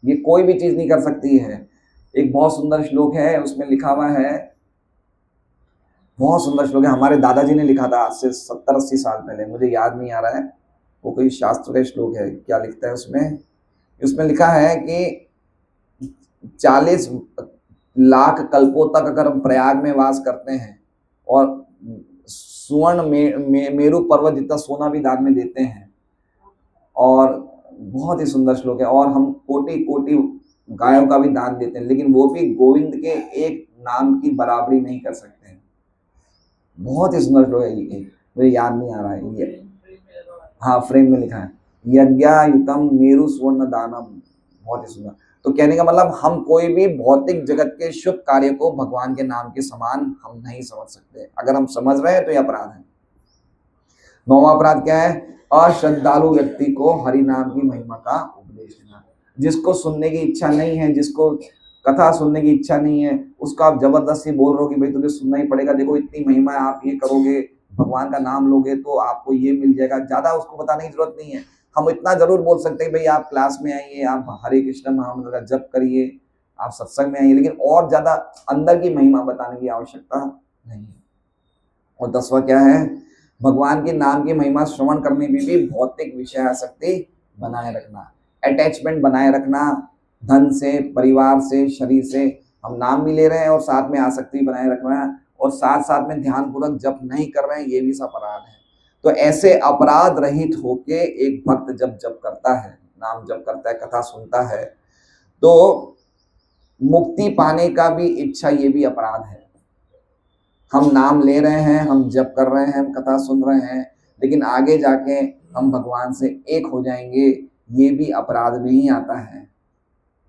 ये कोई भी चीज नहीं कर सकती है। एक बहुत सुंदर श्लोक है, उसमें लिखा हुआ है, बहुत सुंदर श्लोक है, हमारे दादाजी ने लिखा था आज से 70-80 साल पहले, मुझे याद नहीं आ रहा है, वो कोई शास्त्र का श्लोक है। क्या लिखता है उसमें? उसमें लिखा है कि 40 लाख कल्पों तक अगर हम प्रयाग में वास करते हैं और स्वर्ण मेरू पर्वत जितना सोना भी दान में देते हैं, और बहुत ही सुंदर श्लोक है, और हम कोटि कोटि गायों का भी दान देते हैं, लेकिन वो भी गोविंद के एक नाम की बराबरी नहीं कर सकते हैं। बहुत ही सुंदर श्लोक है ये, मुझे याद नहीं आ रहा है ये, हाँ फ्रेम में लिखा है, यज्ञायुतम मेरु स्वर्ण दानम। बहुत ही सुंदर। तो कहने का मतलब, हम कोई भी भौतिक जगत के शुभ कार्य को भगवान के नाम के समान हम नहीं समझ सकते। अगर हम समझ रहे हैं तो ये अपराध है। 9वां अपराध क्या है? अश्रद्धालु व्यक्ति को हरि नाम की महिमा का उपदेश देना। जिसको सुनने की इच्छा नहीं है, जिसको कथा सुनने की इच्छा नहीं है, उसको आप जबरदस्ती बोल रहे हो कि भाई तुझे सुनना ही पड़ेगा, देखो इतनी महिमा है, आप ये करोगे, भगवान का नाम लोगे तो आपको ये मिल जाएगा। ज्यादा उसको बताने की जरूरत नहीं है। हम इतना जरूर बोल सकते हैं भाई आप क्लास में आइए, आप हरे कृष्ण महामंत्र का जप करिए, आप सत्संग में आइए, लेकिन और ज्यादा अंदर की महिमा बताने की आवश्यकता नहीं है। और 10वां क्या है? भगवान के नाम की महिमा श्रवण करने में भी भौतिक विषय आसक्ति बनाए रखना, अटैचमेंट बनाए रखना, धन से, परिवार से, शरीर से। हम नाम भी ले रहे हैं और साथ में आसक्ति बनाए रख रहे हैं, और साथ साथ में ध्यान पूर्वक जप नहीं कर रहे हैं, ये भी सब अपराध है। तो ऐसे अपराध रहित होके एक भक्त जब जप करता है, नाम जप करता है, कथा सुनता है, तो मुक्ति पाने का भी इच्छा, ये भी अपराध है। हम नाम ले रहे हैं, हम जप कर रहे हैं, हम कथा सुन रहे हैं, लेकिन आगे जाके हम भगवान से एक हो जाएंगे, ये भी अपराध में ही आता है।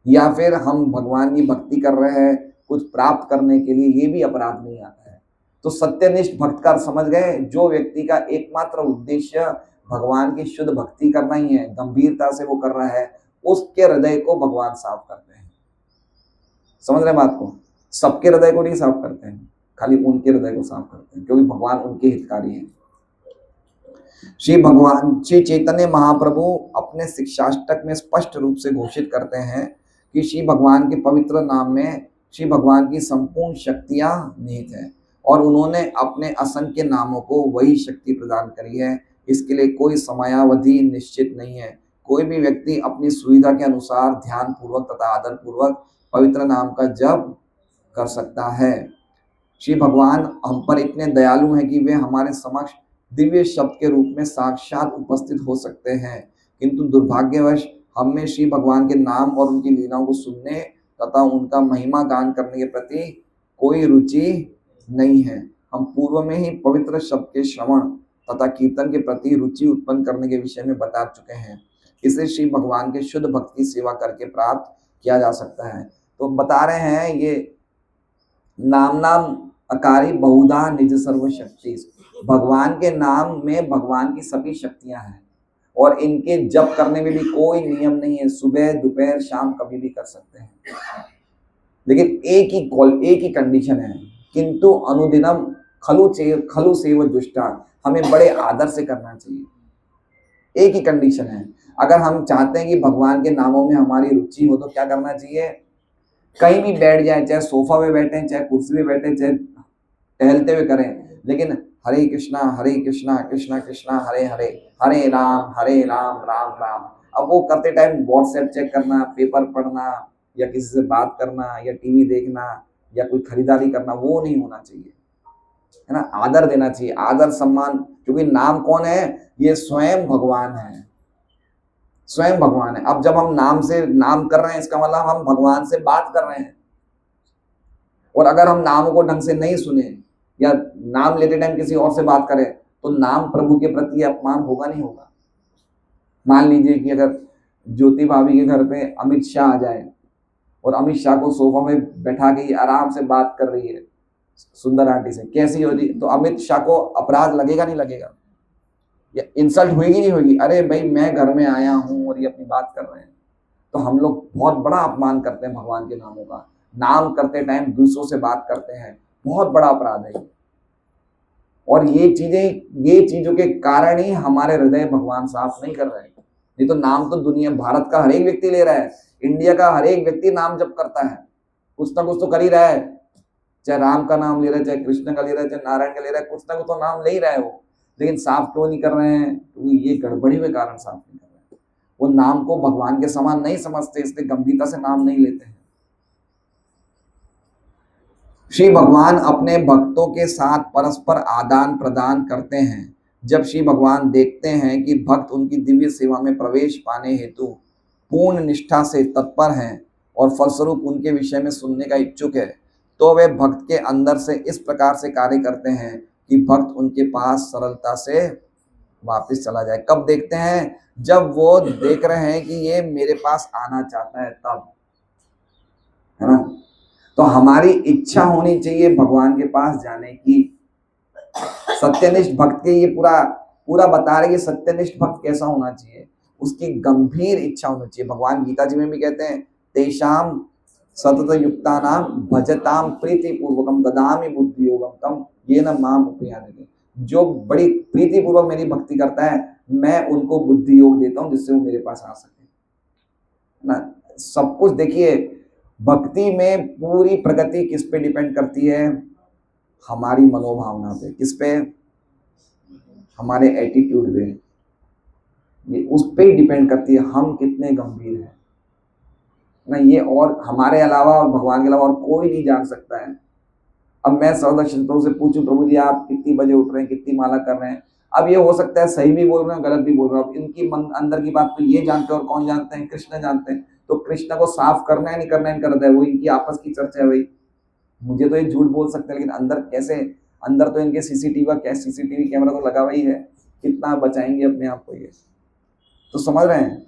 या फिर हम भगवान की भक्ति कर रहे हैं कुछ प्राप्त करने के लिए, ये भी अपराध में ही आता है। तो सत्यनिष्ठ भक्त का समझ गए, जो व्यक्ति का एकमात्र उद्देश्य भगवान की शुद्ध भक्ति करना ही है, गंभीरता से वो कर रहा है, उसके हृदय को भगवान साफ करते हैं। समझ रहे बात को? सबके हृदय को नहीं साफ करते हैं, खाली उनके हृदय को साफ करते हैं, क्योंकि भगवान उनके हितकारी हैं। श्री चैतन्य महाप्रभु अपने शिक्षाष्टक में स्पष्ट रूप से घोषित करते हैं कि श्री भगवान के पवित्र नाम में श्री भगवान की संपूर्ण शक्तियां निहित है, और उन्होंने अपने असंख्य नामों को वही शक्ति प्रदान करी है। इसके लिए कोई समयावधि निश्चित नहीं है। कोई भी व्यक्ति अपनी सुविधा के अनुसार ध्यान पूर्वक तथा आदर पूर्वक पवित्र नाम का जप कर सकता है। श्री भगवान हम पर इतने दयालु हैं कि वे हमारे समक्ष दिव्य शब्द के रूप में साक्षात उपस्थित हो सकते हैं, किंतु दुर्भाग्यवश हम में श्री भगवान के नाम और उनकी लीलाओं को सुनने तथा उनका महिमा गान करने के प्रति कोई रुचि नहीं है। हम पूर्व में ही पवित्र शब्द के श्रवण तथा कीर्तन के प्रति रुचि उत्पन्न करने के विषय में बता चुके हैं। इसे श्री भगवान के शुद्ध भक्त की सेवा करके प्राप्त किया जा सकता है। तो बता रहे हैं ये नाम नाम अकारी बहुधा निज सर्व शक्ति, भगवान के नाम में भगवान की सभी शक्तियां हैं और इनके जप करने में भी कोई नियम नहीं है, सुबह दोपहर शाम कभी भी कर सकते हैं। लेकिन एक ही कंडीशन है, किंतु अनुदिनम खलु सेव दुष्टा, हमें बड़े आदर से करना चाहिए। एक ही कंडीशन है, अगर हम चाहते हैं कि भगवान के नामों में हमारी रुचि हो तो क्या करना चाहिए, कहीं भी बैठ जाए, चाहे सोफा पे बैठे, चाहे कुर्सी पे बैठे, चाहे टहलते हुए करें, लेकिन हरे कृष्णा कृष्णा कृष्णा हरे हरे, हरे राम राम राम। अब वो करते टाइम व्हाट्सएप चेक करना, पेपर पढ़ना या किसी से बात करना या टीवी देखना या कोई खरीदारी करना, वो नहीं होना चाहिए, है ना। आदर देना चाहिए, आदर सम्मान, क्योंकि नाम कौन है, ये स्वयं भगवान है, स्वयं भगवान है। अब जब हम नाम से नाम कर रहे हैं, इसका मतलब हम भगवान से बात कर रहे हैं। और अगर हम नाम को ढंग से नहीं सुने या नाम लेते टाइम किसी और से बात करें, तो नाम प्रभु के प्रति अपमान होगा नहीं होगा। मान लीजिए कि अगर ज्योति भाभी के घर पे अमित शाह आ जाए और अमित शाह को सोफा में बैठा के आराम से बात कर रही है सुंदर आंटी से, कैसी हो रही, तो अमित शाह को अपराध लगेगा नहीं लगेगा, या इंसल्ट होगी नहीं होगी, अरे भाई मैं घर में आया हूं और ये अपनी बात कर रहे हैं। तो हम लोग बहुत बड़ा अपमान करते हैं भगवान के नामों का, नाम करते टाइम दूसरों से बात करते हैं, बहुत बड़ा अपराध है। और ये चीजों के कारण ही हमारे हृदय भगवान साफ नहीं कर रहे हैं। नहीं तो नाम तो दुनिया भारत का हर एक व्यक्ति ले रहा है, इंडिया का हर एक व्यक्ति नाम जप करता है, कुछ ना कुछ तो कर ही रहा है, चाहे राम का नाम ले रहा है, चाहे कृष्ण का ले रहा है, चाहे नारायण का ले रहा है, कुछ ना कुछ तो नाम ले ही रहा है वो। लेकिन साफ क्यों नहीं कर रहे हैं, क्योंकि ये गड़बड़ी हुए कारण साफ नहीं कर रहे हैं। वो नाम को भगवान के समान नहीं समझते, इसलिए गंभीरता से नाम नहीं लेते हैं। श्री भगवान अपने भक्तों के साथ परस्पर आदान प्रदान करते हैं। जब श्री भगवान देखते हैं कि भक्त उनकी दिव्य सेवा में प्रवेश पाने हेतु पूर्ण निष्ठा से तत्पर हैं और फलस्वरूप उनके विषय में सुनने का इच्छुक है, तो वे भक्त के अंदर से इस प्रकार से कार्य करते हैं कि भक्त उनके पास सरलता से वापस चला जाए। कब देखते हैं, जब वो देख रहे हैं कि ये मेरे पास आना चाहता है, तब, है ना। तो हमारी इच्छा होनी चाहिए भगवान के पास जाने की। सत्यनिष्ठ भक्त के ये पूरा बता रहे कि सत्यनिष्ठ भक्त कैसा होना चाहिए, उसकी गंभीर इच्छा होनी चाहिए। भगवान गीता जी में भी कहते हैं, तेषाम सतत युक्तानाम भजताम प्रीति पूर्वकम ददामि बुद्धि योगम तम येन माम उपयान्ति। जो बड़ी प्रीति पूर्वक मेरी भक्ति करता है, मैं उनको बुद्धि योग देता हूँ जिससे वो मेरे पास आ सके ना। सब कुछ देखिए, भक्ति में पूरी प्रगति किस पे डिपेंड करती है, हमारी मनोभावना पे। किस पे, हमारे एटीट्यूड पे, ये उस पे ही डिपेंड करती है हम कितने गंभीर हैं ना। ये और हमारे अलावा और भगवान के अलावा और कोई नहीं जान सकता है। अब मैं सर्वदर्शन प्रभु से पूछूं, प्रभु जी आप कितनी बजे उठ रहे हैं, कितनी माला कर रहे हैं, अब ये हो सकता है सही भी बोल रहे हैं गलत भी बोल रहे हैं। अब इनकी मन अंदर की बात तो ये जानते हैं, और कौन जानते हैं, कृष्ण जानते हैं। तो कृष्ण को साफ करना है नहीं करना है इनका हृदय, वो इनकी आपस की चर्चा है भाई। मुझे तो ये झूठ बोल सकते हैं, लेकिन अंदर कैसे, अंदर तो इनके सीसीटीवी कैमरा तो लगा हुआ ही है, कितना बचाएंगे अपने आप को ये। तो समझ रहे हैं,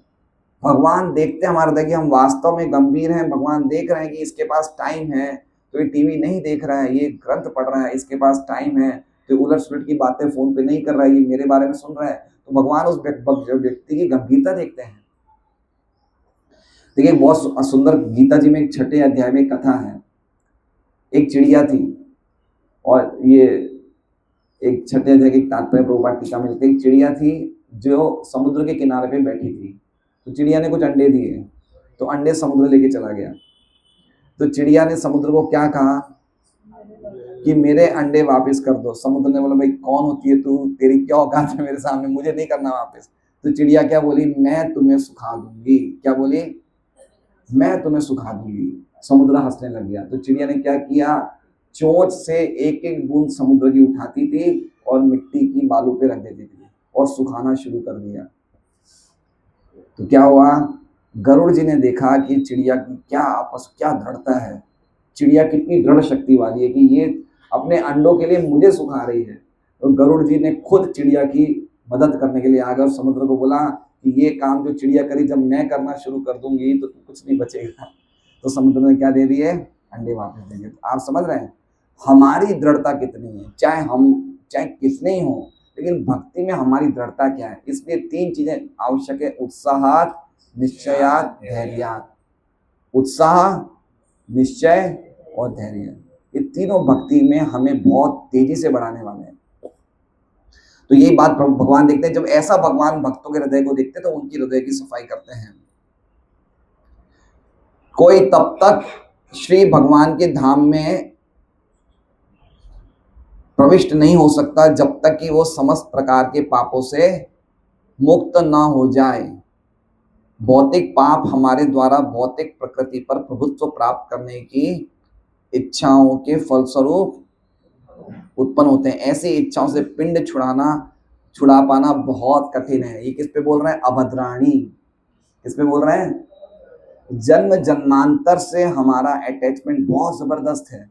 भगवान देखते हैं हमारे हृदय कि हम वास्तव में गंभीर हैं। भगवान देख रहे हैं कि इसके पास टाइम है तो ये टीवी नहीं देख रहा है, ये ग्रंथ पढ़ रहा है, इसके पास टाइम है तो उलट सुलट की बातें फोन पे नहीं कर रहा है, ये मेरे बारे में सुन रहा है। तो भगवान उस व्यक्ति की गंभीरता देखते हैं। देखिए बहुत सुंदर गीता जी में एक 6ठे अध्याय में कथा है। एक चिड़िया थी, और ये एक 6ठे अध्याय की तात्पर्य प्रभुपाद टीका में लिखते हैं, एक चिड़िया थी जो समुद्र के किनारे पे बैठी थी। तो चिड़िया ने कुछ अंडे दिए, तो अंडे समुद्र लेके चला गया। तो चिड़िया ने समुद्र को क्या कहा कि मेरे अंडे वापस कर दो। समुद्र ने बोला भाई कौन होती है तू, तेरी क्या औकात है मेरे सामने, मुझे नहीं करना वापस। तो चिड़िया क्या बोली, मैं तुम्हें सुखा दूंगी। क्या बोली, मैं तुम्हें सुखा दूंगी। समुद्र हंसने लग गया। तो चिड़िया ने क्या किया, चोंच से एक एक बूंद समुद्र की उठाती थी और मिट्टी की बालू पे रख देती थी और सुखाना शुरू कर दिया। तो क्या हुआ, गरुड़ जी ने देखा कि चिड़िया की क्या दृढ़ता है, चिड़िया कितनी दृढ़ शक्ति वाली है कि ये अपने अंडों के लिए मुझे सुखा रही है। तो गरुड़ जी ने खुद चिड़िया की मदद करने के लिए आ गए और समुद्र को बोला कि ये काम जो चिड़िया करी, जब मैं करना शुरू कर दूंगी तो कुछ नहीं बचेगा। तो समुद्र ने क्या दे दिए, अंडे वापस दे दिए। आप समझ रहे हैं हमारी दृढ़ता कितनी है। चाहे हम चाहे कितने ही हो, लेकिन भक्ति में हमारी दृढ़ता क्या है। इसलिए 3 चीजें आवश्यक है, उत्साहात, निश्चयात, धैर्यात। उत्साह, निश्चय और धैर्य, ये तीनों भक्ति में हमें बहुत तेजी से बढ़ाने वाले हैं। तो यही बात भगवान देखते हैं। जब ऐसा भगवान भक्तों के हृदय को देखते हैं तो उनकी हृदय की सफाई करते हैं। कोई तब तक श्री भगवान के धाम में प्रविष्ट नहीं हो सकता जब तक कि वो समस्त प्रकार के पापों से मुक्त ना हो जाए। भौतिक पाप हमारे द्वारा भौतिक प्रकृति पर प्रभुत्व प्राप्त करने की इच्छाओं के फलस्वरूप उत्पन्न होते हैं। ऐसी इच्छाओं से पिंड छुड़ा पाना बहुत कठिन है। ये किस पे बोल रहे हैं? अभद्राणी। किस पे बोल रहे हैं? जन्म जन्मांतर से हमारा अटैचमेंट बहुत जबरदस्त है।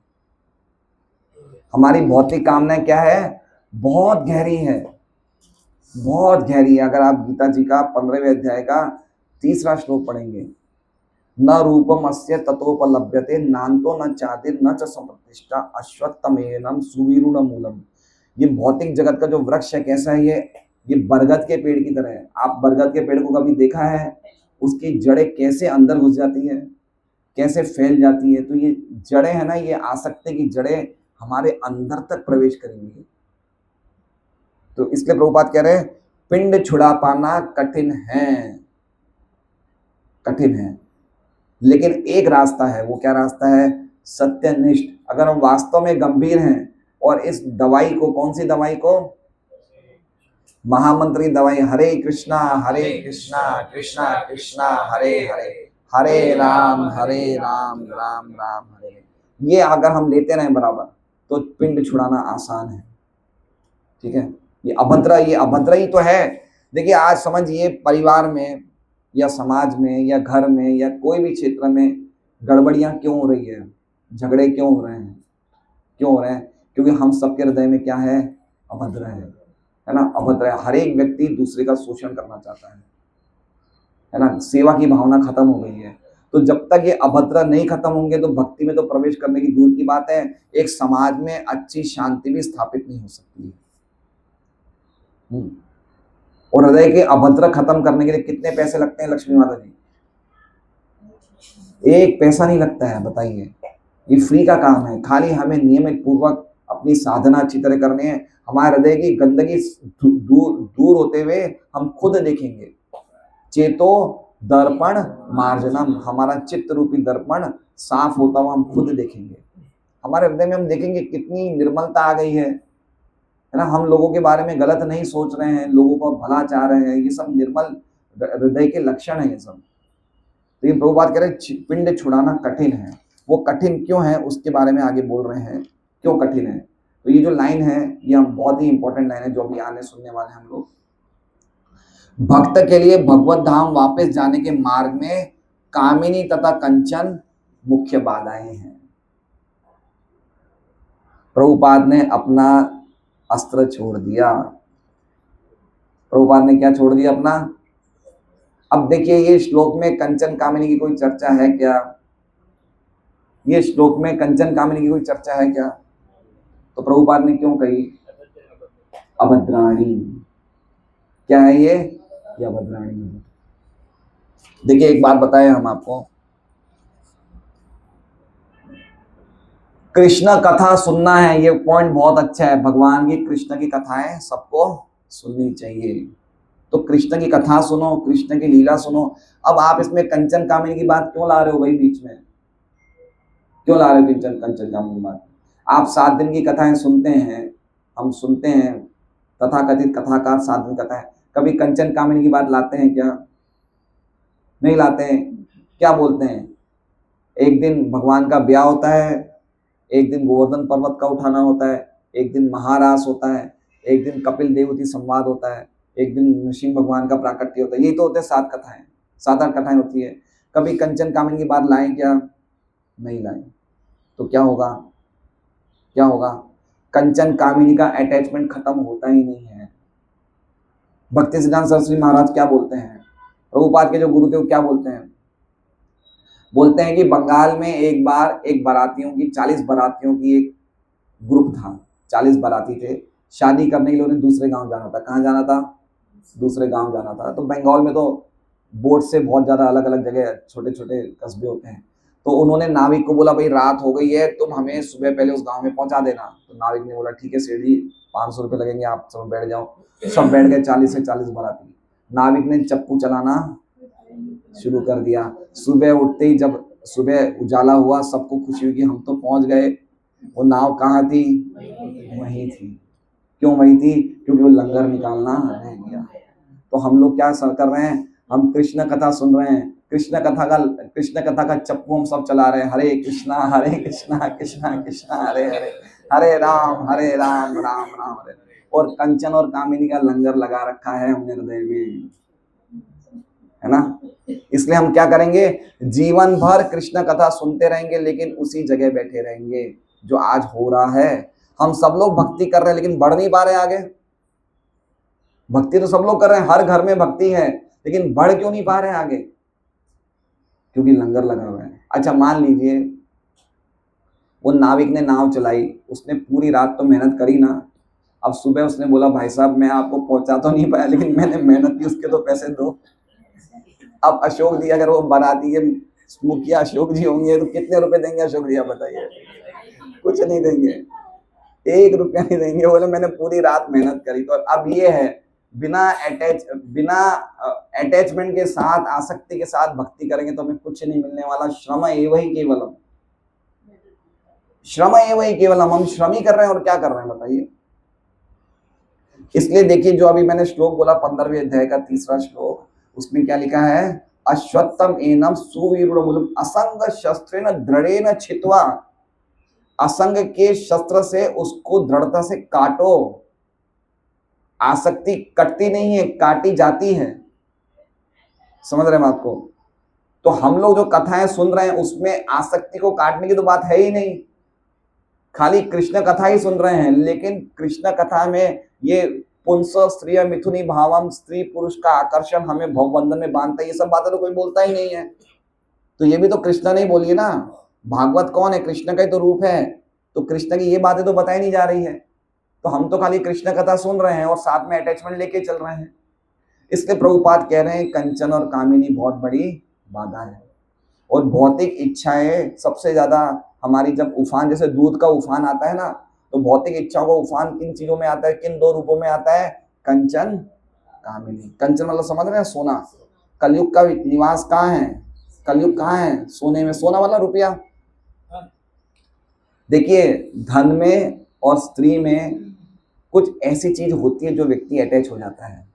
हमारी भौतिक कामनाएं क्या है? बहुत गहरी है, बहुत गहरी है। अगर आप गीता जी का 15वें अध्याय का 3रा श्लोक पढ़ेंगे, न रूपम अस्य ततोपलभ्यते नान्तो न चादिर न च संप्रतिष्ठा अश्वत्थमेनं सुवीरुण मूलम। ये भौतिक जगत का जो वृक्ष है कैसा है? ये बरगद के पेड़ की तरह है। आप बरगद के पेड़ को कभी देखा है? उसकी जड़ें कैसे अंदर घुस जाती है, कैसे फैल जाती है। तो ये जड़ें है ना, ये आसक्ति की जड़ें हमारे अंदर तक प्रवेश करेंगी। तो इसलिए प्रभुपाद कह रहे हैं पिंड छुड़ा पाना कठिन है, कठिन है। लेकिन एक रास्ता है। वो क्या रास्ता है? सत्यनिष्ठ। अगर हम वास्तव में गंभीर हैं और इस दवाई को, कौन सी दवाई को? महामंत्री दवाई, हरे कृष्णा कृष्णा कृष्णा हरे हरे, हरे राम राम राम हरे, ये अगर हम लेते रहें बराबर तो पिंड छुड़ाना आसान है। ठीक है, ये अभद्र ही तो है। देखिए आज समझिए परिवार में या समाज में या घर में या कोई भी क्षेत्र में गड़बड़ियां क्यों हो रही है, झगड़े क्यों हो रहे हैं? क्यों हो रहे हैं? क्योंकि हम सबके हृदय में क्या है? अभद्र है ना, अभद्र है। हर एक व्यक्ति दूसरे का शोषण करना चाहता है ना। सेवा की भावना खत्म हो गई है। तो जब तक ये अभद्र नहीं खत्म होंगे तो भक्ति में तो प्रवेश करने की दूर की बात है, एक समाज में अच्छी शांति भी स्थापित नहीं हो सकती है। और हृदय के अभद्र खत्म करने के लिए कितने पैसे लगते हैं लक्ष्मी माता जी? 1 पैसा नहीं लगता है। बताइए, ये फ्री का काम है। खाली हमें नियमित पूर्वक अपनी साधना अच्छी तरह करनी है। हमारे हृदय की गंदगी दूर होते हुए हम खुद देखेंगे। चेतो दर्पण मार्जनम, हमारा चित्त रूपी दर्पण साफ होता हुआ हम खुद देखेंगे। हमारे हृदय में हम देखेंगे कितनी निर्मलता आ गई है ना। हम लोगों के बारे में गलत नहीं सोच रहे हैं, लोगों को भला चाह रहे हैं। ये सब निर्मल हृदय के लक्षण है ये सब। तो ये प्रभुपाद कह रहे हैं पिंड छुड़ाना कठिन है। वो कठिन क्यों है उसके बारे में आगे बोल रहे हैं, क्यों कठिन है। तो ये जो लाइन है ये हम बहुत ही इंपॉर्टेंट लाइन है जो अभी आने सुनने वाले हैं हम लोग। भक्त के लिए भगवत धाम वापस जाने के मार्ग में कामिनी तथा कंचन मुख्य बाधाएं हैं। प्रभुपाद ने अपना अस्त्र छोड़ दिया। प्रभुपाद ने क्या छोड़ दिया? अपना। अब देखिए ये श्लोक में कंचन कामिनी की कोई चर्चा है क्या? ये श्लोक में कंचन कामिनी की कोई चर्चा है क्या? तो प्रभुपाद ने क्यों कही? अभद्राणी। क्या है ये अभद्राणी। देखिए एक बात बताएं हम आपको, कृष्ण कथा सुनना है, ये पॉइंट बहुत अच्छा है। भगवान की कृष्ण की कथाएं सबको सुननी चाहिए। तो कृष्ण की कथा सुनो, कृष्ण की लीला सुनो। अब आप इसमें कंचन कामिनी की बात क्यों ला रहे हो भाई बीच में? क्यों ला रहे हो कंचन कामिनी की बात? आप 7 दिन की कथाएं सुनते हैं, हम सुनते हैं, तथाकथित कथाकार 7 दिन कथा है। कभी कंचन कामिनी की बात लाते हैं क्या? नहीं लाते हैं। क्या बोलते हैं? एक दिन भगवान का ब्याह होता है, एक दिन गोवर्धन पर्वत का उठाना होता है, एक दिन महारास होता है, एक दिन कपिल देवती संवाद होता है, एक दिन नृसिंह भगवान का प्राकट्य होता है। यही तो होते हैं 7 कथाएं, 7-8 कथाएं होती है। कभी कंचन कामिनी की बात लाएं क्या? नहीं लाएं। तो क्या होगा? क्या होगा? कंचन कामिनी का अटैचमेंट खत्म होता ही नहीं है। भक्ति सिद्धांत सरस्वती महाराज क्या बोलते हैं? प्रभुपाद के जो गुरुदेव क्या बोलते हैं? बोलते हैं कि बंगाल में एक बार एक बारातियों की 40 बारातियों की एक ग्रुप था। 40 बाराती थे, शादी करने के लिए उन्हें दूसरे गांव जाना था। कहाँ जाना था? दूसरे गांव जाना था। तो बंगाल में तो बोट से बहुत ज़्यादा अलग अलग जगह छोटे छोटे कस्बे होते हैं। तो उन्होंने नाविक को बोला, भाई रात हो गई है, तुम हमें सुबह पहले उस गांव में पहुंचा देना। तो नाविक ने बोला, ठीक है सेठ जी, 500 रुपये लगेंगे, आप सब बैठ जाओ। सब बैठ गए, 40 से 40 बाराती। नाविक ने चप्पू चलाना शुरू कर दिया। सुबह उठते ही जब सुबह उजाला हुआ, सबको खुशी हुई कि हम तो पहुंच गए। वो नाव कहाँ थी? वहीं थी। क्यों वहीं थी? क्योंकि वो लंगर निकालना रह गया। तो हम लोग क्या कर रहे हैं? हम कृष्ण कथा सुन रहे हैं, कृष्ण कथा का चप्पू हम सब चला रहे हैं। हरे कृष्णा कृष्णा कृष्णा हरे हरे, हरे राम राम राम हरे। और कंचन और कामिनी का लंगर लगा रखा है हमने हृदय में, है ना। इसलिए हम क्या करेंगे? जीवन भर कृष्ण कथा सुनते रहेंगे, लेकिन उसी जगह बैठे रहेंगे जो आज हो रहा है। हम सब लोग भक्ति कर रहे हैं, लेकिन बढ़ नहीं पा रहे आगे। भक्ति तो सब लोग कर रहे हैं, हर घर में भक्ति है, लेकिन बढ़ क्यों नहीं पा रहे आगे? क्योंकि लंगर लगा हुआ है। अच्छा मान लीजिए वो नाविक ने नाव चलाई, उसने पूरी रात तो मेहनत करी ना। अब सुबह उसने बोला, भाई साहब मैं आपको पहुंचा तो नहीं पाया, लेकिन मैंने मेहनत की, उसके तो पैसे दो। अब अशोक जी अगर वो बनाती है, मुखिया अशोक जी होंगे, तो कितने रुपए देंगे अशोक जी, आप बताइए? कुछ नहीं देंगे, 1 रुपया नहीं देंगे। बोले मैंने पूरी रात मेहनत करी। तो अब ये है, बिना अटैचमेंट के साथ, आसक्ति के साथ भक्ति करेंगे तो हमें कुछ नहीं मिलने वाला। श्रम एव ही केवलम, श्रम एव ही केवलम। हम श्रम ही कर रहे हैं और क्या कर रहे हैं बताइए? इसलिए देखिए, जो अभी मैंने श्लोक बोला 15वें अध्याय का 3रा श्लोक, उसमें क्या लिखा है? अश्वत्थम एनम सुवीरूढ़मूलम असंग शस्त्रेण दृढ़ेन छित्त्वा। असंग के शस्त्र से उसको दृढ़ता से काटो। आसक्ति कटती नहीं है, काटी जाती है। समझ रहे हैं बात को? तो हम लोग जो कथाएं सुन रहे हैं उसमें आसक्ति को काटने की तो बात है ही नहीं, खाली कृष्ण कथा ही सुन रहे हैं। लेकिन कृष्ण कथा में ये पुंस स्त्रिय मिथुनी भावम, स्त्री पुरुष का आकर्षण हमें भवबंधन में बांधता है, ये सब बातें तो कोई बोलता ही नहीं है। तो ये भी तो कृष्ण ने बोली ना। भागवत कौन है? कृष्ण का ही तो रूप है। तो कृष्ण की ये बातें तो बताई नहीं जा रही है। तो हम तो खाली कृष्ण कथा सुन रहे हैं और साथ में अटैचमेंट लेके चल रहे हैं। इसलिए प्रभुपाद कह रहे हैं कंचन और कामिनी बहुत बड़ी बाधा है। और भौतिक इच्छाएं सबसे ज्यादा हमारी, जब उफान, जैसे दूध का उफान आता है ना, तो भौतिक इच्छाओं का उफान किन चीजों में आता है? किन 2 रूपों में आता है? कंचन कामिनी। कंचन मतलब समझ रहे हैं? सोना। कलयुग का निवास कहाँ है? कलयुग कहाँ है? सोने में। सोना वाला रुपया। देखिए, धन में और स्त्री में कुछ ऐसी चीज होती है जो व्यक्ति अटैच हो जाता है।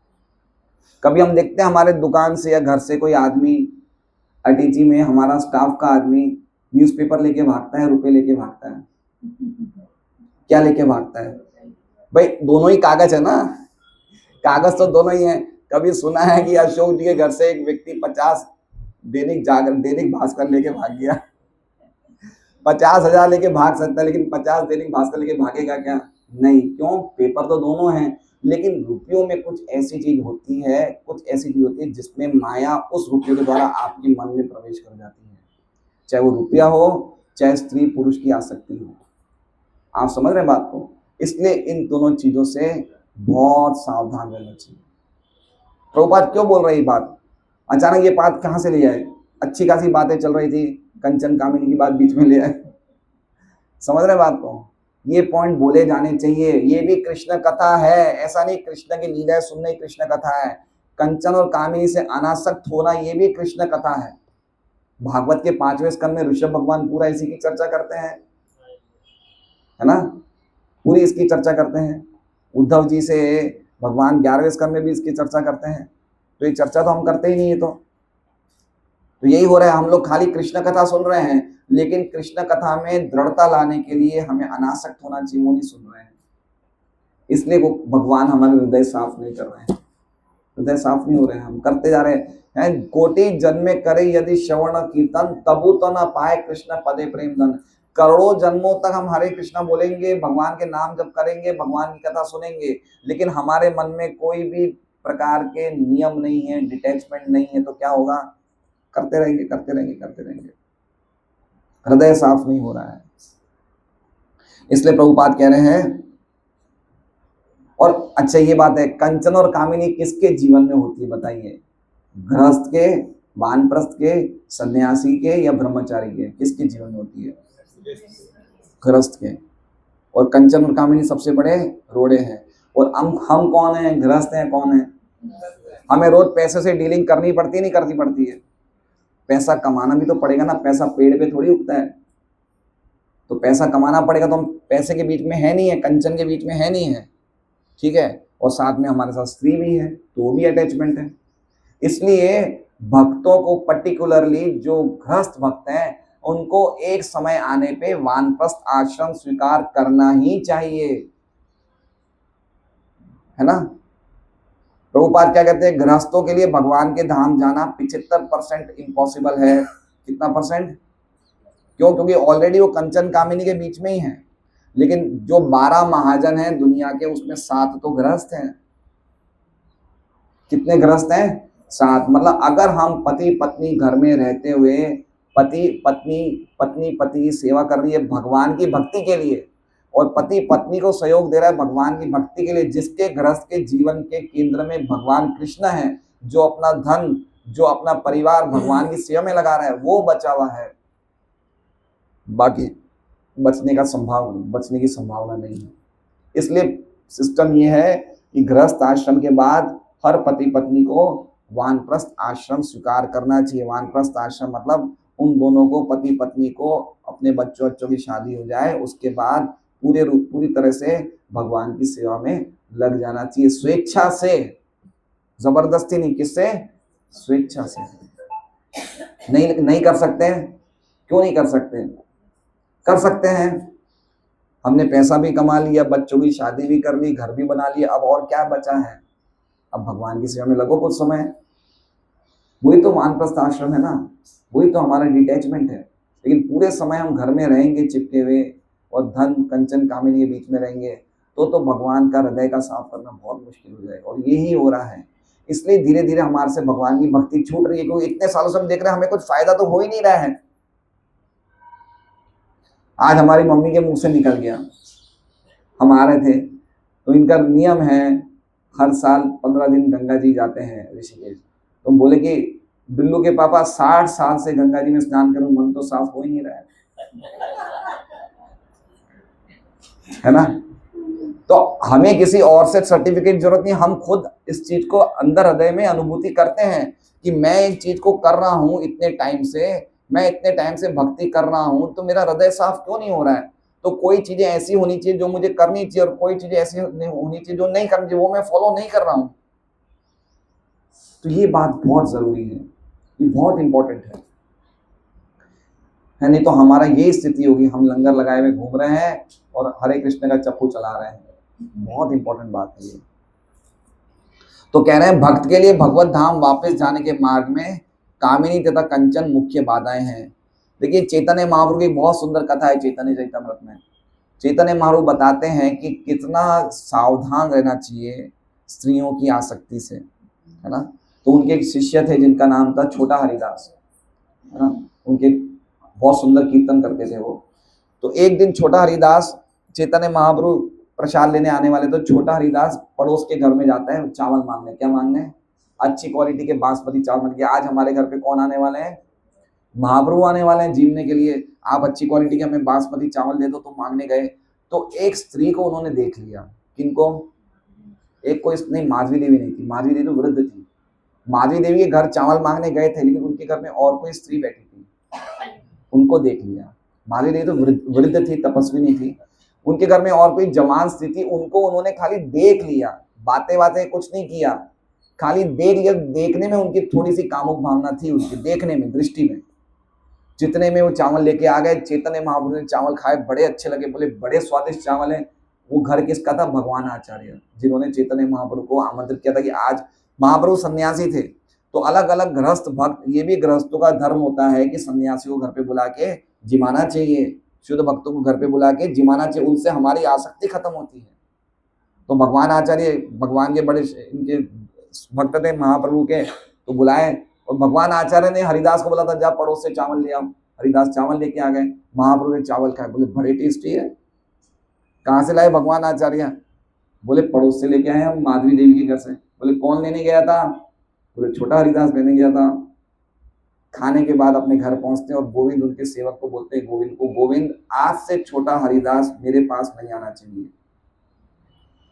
कभी हम देखते हैं हमारे दुकान से या घर से कोई आदमी, अटीची में हमारा स्टाफ का आदमी न्यूज़पेपर लेके भागता है, रुपए लेके भागता है। क्या लेके भागता है? भाई दोनों ही कागज है ना, कागज तो दोनों ही है। कभी सुना है कि अशोक जी के घर से एक व्यक्ति 50 दैनिक भास्कर लेके भाग गया? 50,000 लेके भाग सकता है, लेकिन 50 दैनिक भास्कर लेके भागेगा क्या? नहीं। क्यों? पेपर तो दोनों हैं, लेकिन रुपयों में कुछ ऐसी चीज होती है, जिसमें माया उस रुपयों के द्वारा आपके मन में प्रवेश कर जाती है। चाहे वो रुपया हो, चाहे स्त्री पुरुष की आसक्ति हो। आप समझ रहे हैं बात को? इसलिए इन दोनों चीजों से बहुत सावधान रहना चाहिए। प्रभुपाद क्यों बोल रही बात? अचानक ये बात कहाँ से ले आए? अच्छी खासी बातें चल रही थी, कंचन कामिनी की बात बीच में ले आए। समझ रहे बात को? ये पॉइंट बोले जाने चाहिए। ये भी कृष्ण कथा है, ऐसा नहीं कृष्ण की लीला सुनना ही कृष्ण कथा है। कंचन और कामिनी से अनासक्त होना ये भी कृष्ण कथा है। भागवत के 5वें स्कंद में ऋषभ भगवान पूरा इसी की चर्चा करते हैं, है ना। पूरी इसकी चर्चा करते हैं। उद्धव जी से भगवान 11वें स्कंद में भी इसकी चर्चा करते हैं। तो ये चर्चा तो हम करते ही नहीं है। तो यही हो रहा है, हम लोग खाली कृष्ण कथा सुन रहे हैं, लेकिन कृष्ण कथा में दृढ़ता लाने के लिए हमें अनासक्त होना चाहिए, वो नहीं सुन रहे हैं। इसलिए वो भगवान हमारे हृदय साफ नहीं कर रहे हैं, हृदय साफ नहीं हो रहे हैं, हम करते जा रहे हैं। कोटि जन्मे करे यदि श्रवण कीर्तन, तबु तो न पाए कृष्ण पदे प्रेम धन। करोड़ों जन्मों तक हम हरे कृष्णा बोलेंगे, भगवान के नाम जप करेंगे, भगवान की कथा सुनेंगे, लेकिन हमारे मन में कोई भी प्रकार के नियम नहीं है, डिटैचमेंट नहीं है, तो क्या होगा? करते रहेंगे करते रहेंगे करते रहेंगे, हृदय साफ नहीं हो रहा है। इसलिए प्रभुपाद कह रहे हैं और अच्छा ये बात है, कंचन और कामिनी किसके जीवन में होती है बताइए? गृहस्थ के, वानप्रस्थ के, सन्यासी के या ब्रह्मचारी के? किसके जीवन में होती है? गृहस्थ के। और कंचन और कामिनी सबसे बड़े रोड़े हैं। और हम कौन है? गृहस्थ हैं। कौन है? हमें रोज पैसे से डीलिंग करनी पड़ती है, नहीं करनी पड़ती है? पैसा कमाना भी तो पड़ेगा ना, पैसा पेड़ पे थोड़ी उगता है। तो पैसा कमाना पड़ेगा, तो हम पैसे के बीच में है नहीं है, कंचन के बीच में है नहीं है, ठीक है। और साथ में हमारे साथ स्त्री भी है, तो वो भी अटैचमेंट है। इसलिए भक्तों को, पर्टिकुलरली जो गृहस्थ भक्त हैं, उनको एक समय आने पे वानप्रस्थ आश्रम स्वीकार करना ही चाहिए, है ना। प्रभुपाद क्या कहते हैं? गृहस्थों के लिए भगवान के धाम जाना 75% इम्पॉसिबल है। कितना परसेंट? क्यों? क्योंकि ऑलरेडी वो कंचन कामिनी के बीच में ही है। लेकिन जो 12 महाजन हैं दुनिया के, उसमें 7 तो गृहस्थ हैं। कितने गृहस्थ हैं? 7। मतलब अगर हम पति पत्नी घर में रहते हुए, पति पत्नी की सेवा कर रही है भगवान की भक्ति के लिए, और पति पत्नी को सहयोग दे रहा है भगवान की भक्ति के लिए, जिसके गृहस्थ के जीवन के केंद्र में भगवान कृष्ण है, जो अपना धन, जो अपना परिवार भगवान की सेवा में लगा रहा है, वो बचा हुआ है। बाकी बचने की संभावना नहीं है। इसलिए सिस्टम ये है कि गृहस्थ आश्रम के बाद हर पति पत्नी को वानप्रस्थ आश्रम स्वीकार करना चाहिए। वानप्रस्थ आश्रम मतलब उन दोनों को, पति पत्नी को, अपने बच्चों की शादी हो जाए, उसके बाद पूरी तरह से भगवान की सेवा में लग जाना चाहिए, स्वेच्छा से, जबरदस्ती नहीं। किससे? स्वेच्छा से। नहीं कर सकते हैं? क्यों नहीं कर सकते? कर सकते हैं। हमने पैसा भी कमा लिया, बच्चों की शादी भी कर ली, घर भी बना लिया, अब और क्या बचा है? अब भगवान की सेवा में लगो कुछ समय। वही तो वानप्रस्थ आश्रम है ना, वही तो हमारा डिटैचमेंट है। लेकिन पूरे समय हम घर में रहेंगे चिपके हुए, और धन कंचन कामिनी के बीच में रहेंगे, तो भगवान का हृदय का साफ करना बहुत मुश्किल हो जाएगा। और यही हो रहा है। इसलिए धीरे धीरे हमारे से भगवान की भक्ति छूट रही है, क्योंकि इतने सालों से हम देख रहे हैं, हमें कुछ फायदा तो हो ही नहीं रहा है। आज हमारी मम्मी के मुंह से निकल गया, हम आ रहे थे, तो इनका नियम है हर साल 15 दिन गंगा जी जाते हैं ऋषिकेश। तो बोले कि बिल्लू के पापा 60 साल से गंगा जी में स्नान करूं, मन तो साफ हो ही नहीं रहा है ना। तो हमें किसी और से सर्टिफिकेट की जरूरत नहीं, हम खुद इस चीज को अंदर हृदय में अनुभूति करते हैं कि मैं एक चीज को कर रहा हूं इतने टाइम से, मैं इतने टाइम से भक्ति कर रहा हूं, तो मेरा हृदय साफ क्यों नहीं हो रहा है? तो कोई चीजें ऐसी होनी चाहिए जो मुझे करनी चाहिए, और कोई चीजें ऐसी होनी चाहिए जो नहीं करनी चाहिए, वो मैं फॉलो नहीं कर रहा हूं। तो ये बात बहुत जरूरी है, ये बहुत इंपॉर्टेंट है। नहीं तो हमारा ये स्थिति होगी, हम लंगर लगाए हुए घूम रहे हैं और हरे कृष्ण का चप्पू चला रहे हैं। बहुत इंपॉर्टेंट बात है ये। तो कह रहे हैं भक्त के लिए भगवत धाम वापस जाने के मार्ग में कामिनी तथा कंचन मुख्य बाधाएं हैं। देखिए चैतन्य महाप्रभु की बहुत सुंदर कथा है चैतन्य चरितमृत में। चैतन्य महाप्रभु बताते हैं कि कितना सावधान रहना चाहिए स्त्रियों की आसक्ति से, है ना। तो उनके एक शिष्य थे जिनका नाम था छोटा हरिदास, है ना। उनके बहुत सुंदर कीर्तन करते थे वो। तो एक दिन छोटा हरिदास, चैतन्य महाप्रभु प्रसाद लेने आने वाले, तो छोटा हरिदास पड़ोस के घर में जाता है चावल मांगने। क्या मांगने? अच्छी क्वालिटी के बासमती चावल मांगने। आज हमारे घर पे कौन आने वाले हैं? महाप्रभु आने वाले हैं जीवने के लिए। आप अच्छी क्वालिटी के हमें बासमती चावल दे दो। तो मांगने गए, तो एक स्त्री को उन्होंने देख लिया। किनको? एक कोई नहीं, माधवी देवी नहीं थी, माधवी देवी तो वृद्ध थी। माधवी देवी के घर चावल मांगने गए थे, लेकिन उनके घर में और कोई स्त्री बैठी थी, उनको देख लिया। माधवी देवी तो वृद्ध थी, तपस्विनी थी। उनके घर में और कोई जवान स्त्री थी, उनको उन्होंने खाली देख लिया, बातें कुछ नहीं किया, खाली देख लिया। देखने में उनकी थोड़ी सी कामुक भावना थी, उनकी देखने में, दृष्टि में। जितने में वो चावल लेके आ गए, चैतन्य महाप्रभु ने चावल खाए, बड़े अच्छे लगे, बोले बड़े स्वादिष्ट चावल है। वो घर किसका था? भगवान आचार्य, जिन्होंने चैतन्य महाप्रभु को आमंत्रित किया था कि आज, महाप्रभु सन्यासी थे, तो अलग अलग गृहस्थ भक्त, ये भी गृहस्थों का धर्म होता है कि सन्यासी को घर पे बुला के जिमाना चाहिए, शुद्ध भक्तों को घर पे बुला के जिमाना चाहिए, उनसे हमारी आसक्ति खत्म होती है। तो भगवान आचार्य, भगवान के बड़े इनके भक्त थे महाप्रभु के, तो बुलाए। और भगवान आचार्य ने हरिदास को बोला था जा पड़ोस से चावल ले आओ। हरिदास चावल लेके आ गए, महाप्रभु ने चावल खाए, बोले बड़े टेस्टी है। कहाँ से लाए भगवान आचार्य? बोले पड़ोस से लेके आए हम माधवी देवी के घर से। बोले कौन लेने गया था? बोले छोटा हरिदास लेने गया था। खाने के बाद अपने घर पहुंचते हैं और गोविंद उनके सेवक को बोलते हैं, गोविंद को, गोविंद आज से छोटा हरिदास मेरे पास नहीं आना चाहिए,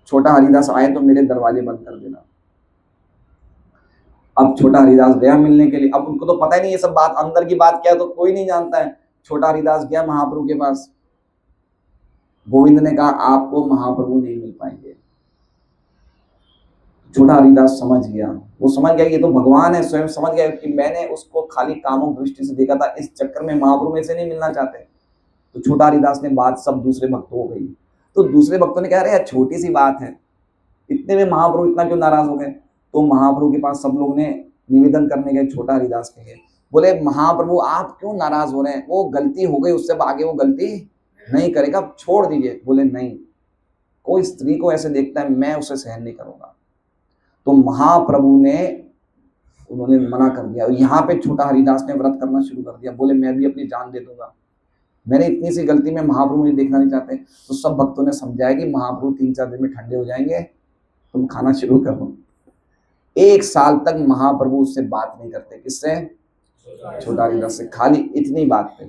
छोटा हरिदास आए तो मेरे दरवाजे बंद कर देना। अब छोटा हरिदास गया मिलने के लिए। अब उनको तो पता ही नहीं ये सब बात, अंदर की बात क्या है तो कोई नहीं जानता है। छोटा हरिदास गया महाप्रभु के पास। गोविंद ने कहा आपको महाप्रभु नहीं मिल पाएंगे। छोटा हरिदास समझ गया, वो समझ गया कि ये तो भगवान है, स्वयं समझ गया कि मैंने उसको खाली कामुक दृष्टि से देखा था, इस चक्कर में महाप्रभु में से नहीं मिलना चाहते। तो छोटा हरिदास ने बात सब दूसरे भक्तों को कही। तो दूसरे भक्तों ने कहा अरे यार छोटी सी बात है, इतने में महाप्रभु इतना क्यों नाराज हो गए? तो महाप्रभु के पास सब लोग ने निवेदन करने गए छोटा हरिदास के लिए। बोले महाप्रभु आप क्यों नाराज हो रहे हैं? वो गलती हो गई, उससे आगे वो गलती नहीं करेगा, छोड़ दीजिए। बोले नहीं, कोई स्त्री को ऐसे देखता है मैं उसे सहन नहीं करूंगा। तो महाप्रभु ने उन्होंने मना कर दिया। यहाँ पे छोटा हरिदास ने व्रत करना शुरू कर दिया। बोले मैं भी अपनी जान दे दूंगा, मैंने इतनी सी गलती में महाप्रभु मुझे देखना नहीं चाहते। तो सब भक्तों ने समझाया कि महाप्रभु 3-4 दिन में ठंडे हो जाएंगे, तुम खाना शुरू कर दो। 1 साल तक महाप्रभु उससे बात नहीं करते। किससे? छोटा हरिदास से, खाली इतनी बात पे।